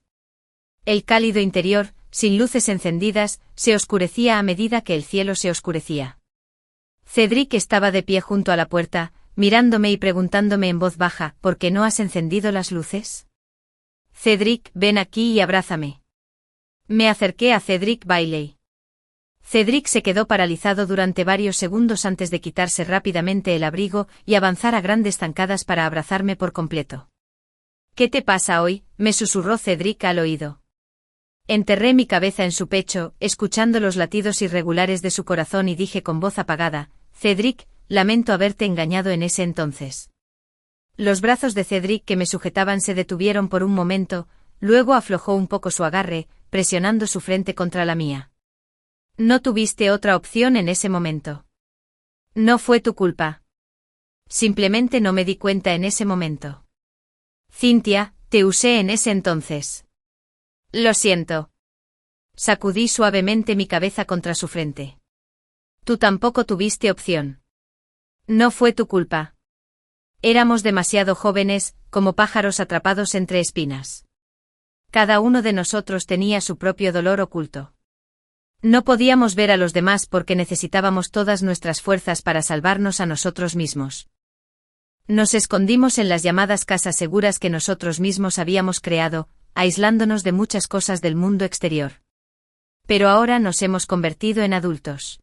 El cálido interior, sin luces encendidas, se oscurecía a medida que el cielo se oscurecía. Cedric estaba de pie junto a la puerta, mirándome y preguntándome en voz baja, ¿por qué no has encendido las luces? Cedric, ven aquí y abrázame. Me acerqué a Cedric Bailey. Cedric se quedó paralizado durante varios segundos antes de quitarse rápidamente el abrigo y avanzar a grandes zancadas para abrazarme por completo. «¿Qué te pasa hoy?», me susurró Cedric al oído. Enterré mi cabeza en su pecho, escuchando los latidos irregulares de su corazón y dije con voz apagada: «Cedric, lamento haberte engañado en ese entonces». Los brazos de Cedric que me sujetaban se detuvieron por un momento, luego aflojó un poco su agarre, presionando su frente contra la mía. «No tuviste otra opción en ese momento. No fue tu culpa. Simplemente no me di cuenta en ese momento. Cynthia, te usé en ese entonces». «Lo siento». Sacudí suavemente mi cabeza contra su frente. «Tú tampoco tuviste opción. No fue tu culpa. Éramos demasiado jóvenes, como pájaros atrapados entre espinas. Cada uno de nosotros tenía su propio dolor oculto. No podíamos ver a los demás porque necesitábamos todas nuestras fuerzas para salvarnos a nosotros mismos. Nos escondimos en las llamadas casas seguras que nosotros mismos habíamos creado, aislándonos de muchas cosas del mundo exterior. Pero ahora nos hemos convertido en adultos.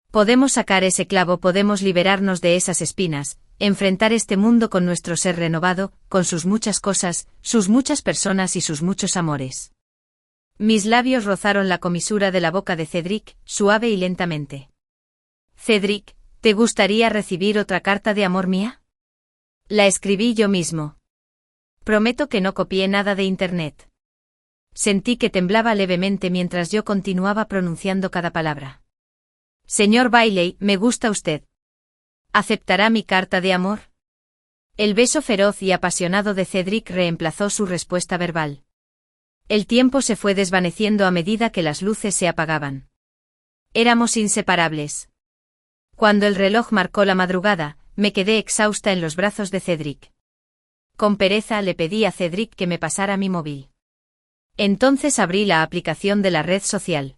Podemos sacar ese clavo, podemos liberarnos de esas espinas, enfrentar este mundo con nuestro ser renovado, con sus muchas cosas, sus muchas personas y sus muchos amores». Mis labios rozaron la comisura de la boca de Cedric, suave y lentamente. «Cedric, ¿te gustaría recibir otra carta de amor mía? La escribí yo mismo. Prometo que no copié nada de internet». Sentí que temblaba levemente mientras yo continuaba pronunciando cada palabra. «Señor Bailey, me gusta usted. ¿Aceptará mi carta de amor?». El beso feroz y apasionado de Cedric reemplazó su respuesta verbal. El tiempo se fue desvaneciendo a medida que las luces se apagaban. Éramos inseparables. Cuando el reloj marcó la madrugada, me quedé exhausta en los brazos de Cedric. Con pereza le pedí a Cedric que me pasara mi móvil. Entonces abrí la aplicación de la red social.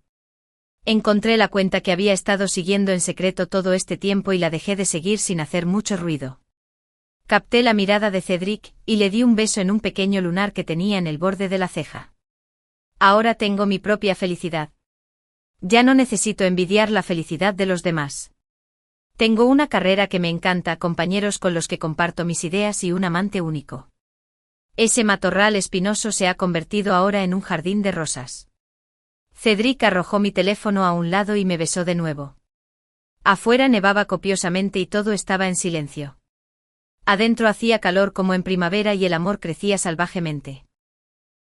Encontré la cuenta que había estado siguiendo en secreto todo este tiempo y la dejé de seguir sin hacer mucho ruido. Capté la mirada de Cedric y le di un beso en un pequeño lunar que tenía en el borde de la ceja. Ahora tengo mi propia felicidad. Ya no necesito envidiar la felicidad de los demás. Tengo una carrera que me encanta, compañeros con los que comparto mis ideas y un amante único. Ese matorral espinoso se ha convertido ahora en un jardín de rosas. Cedric arrojó mi teléfono a un lado y me besó de nuevo. Afuera nevaba copiosamente y todo estaba en silencio. Adentro hacía calor como en primavera y el amor crecía salvajemente.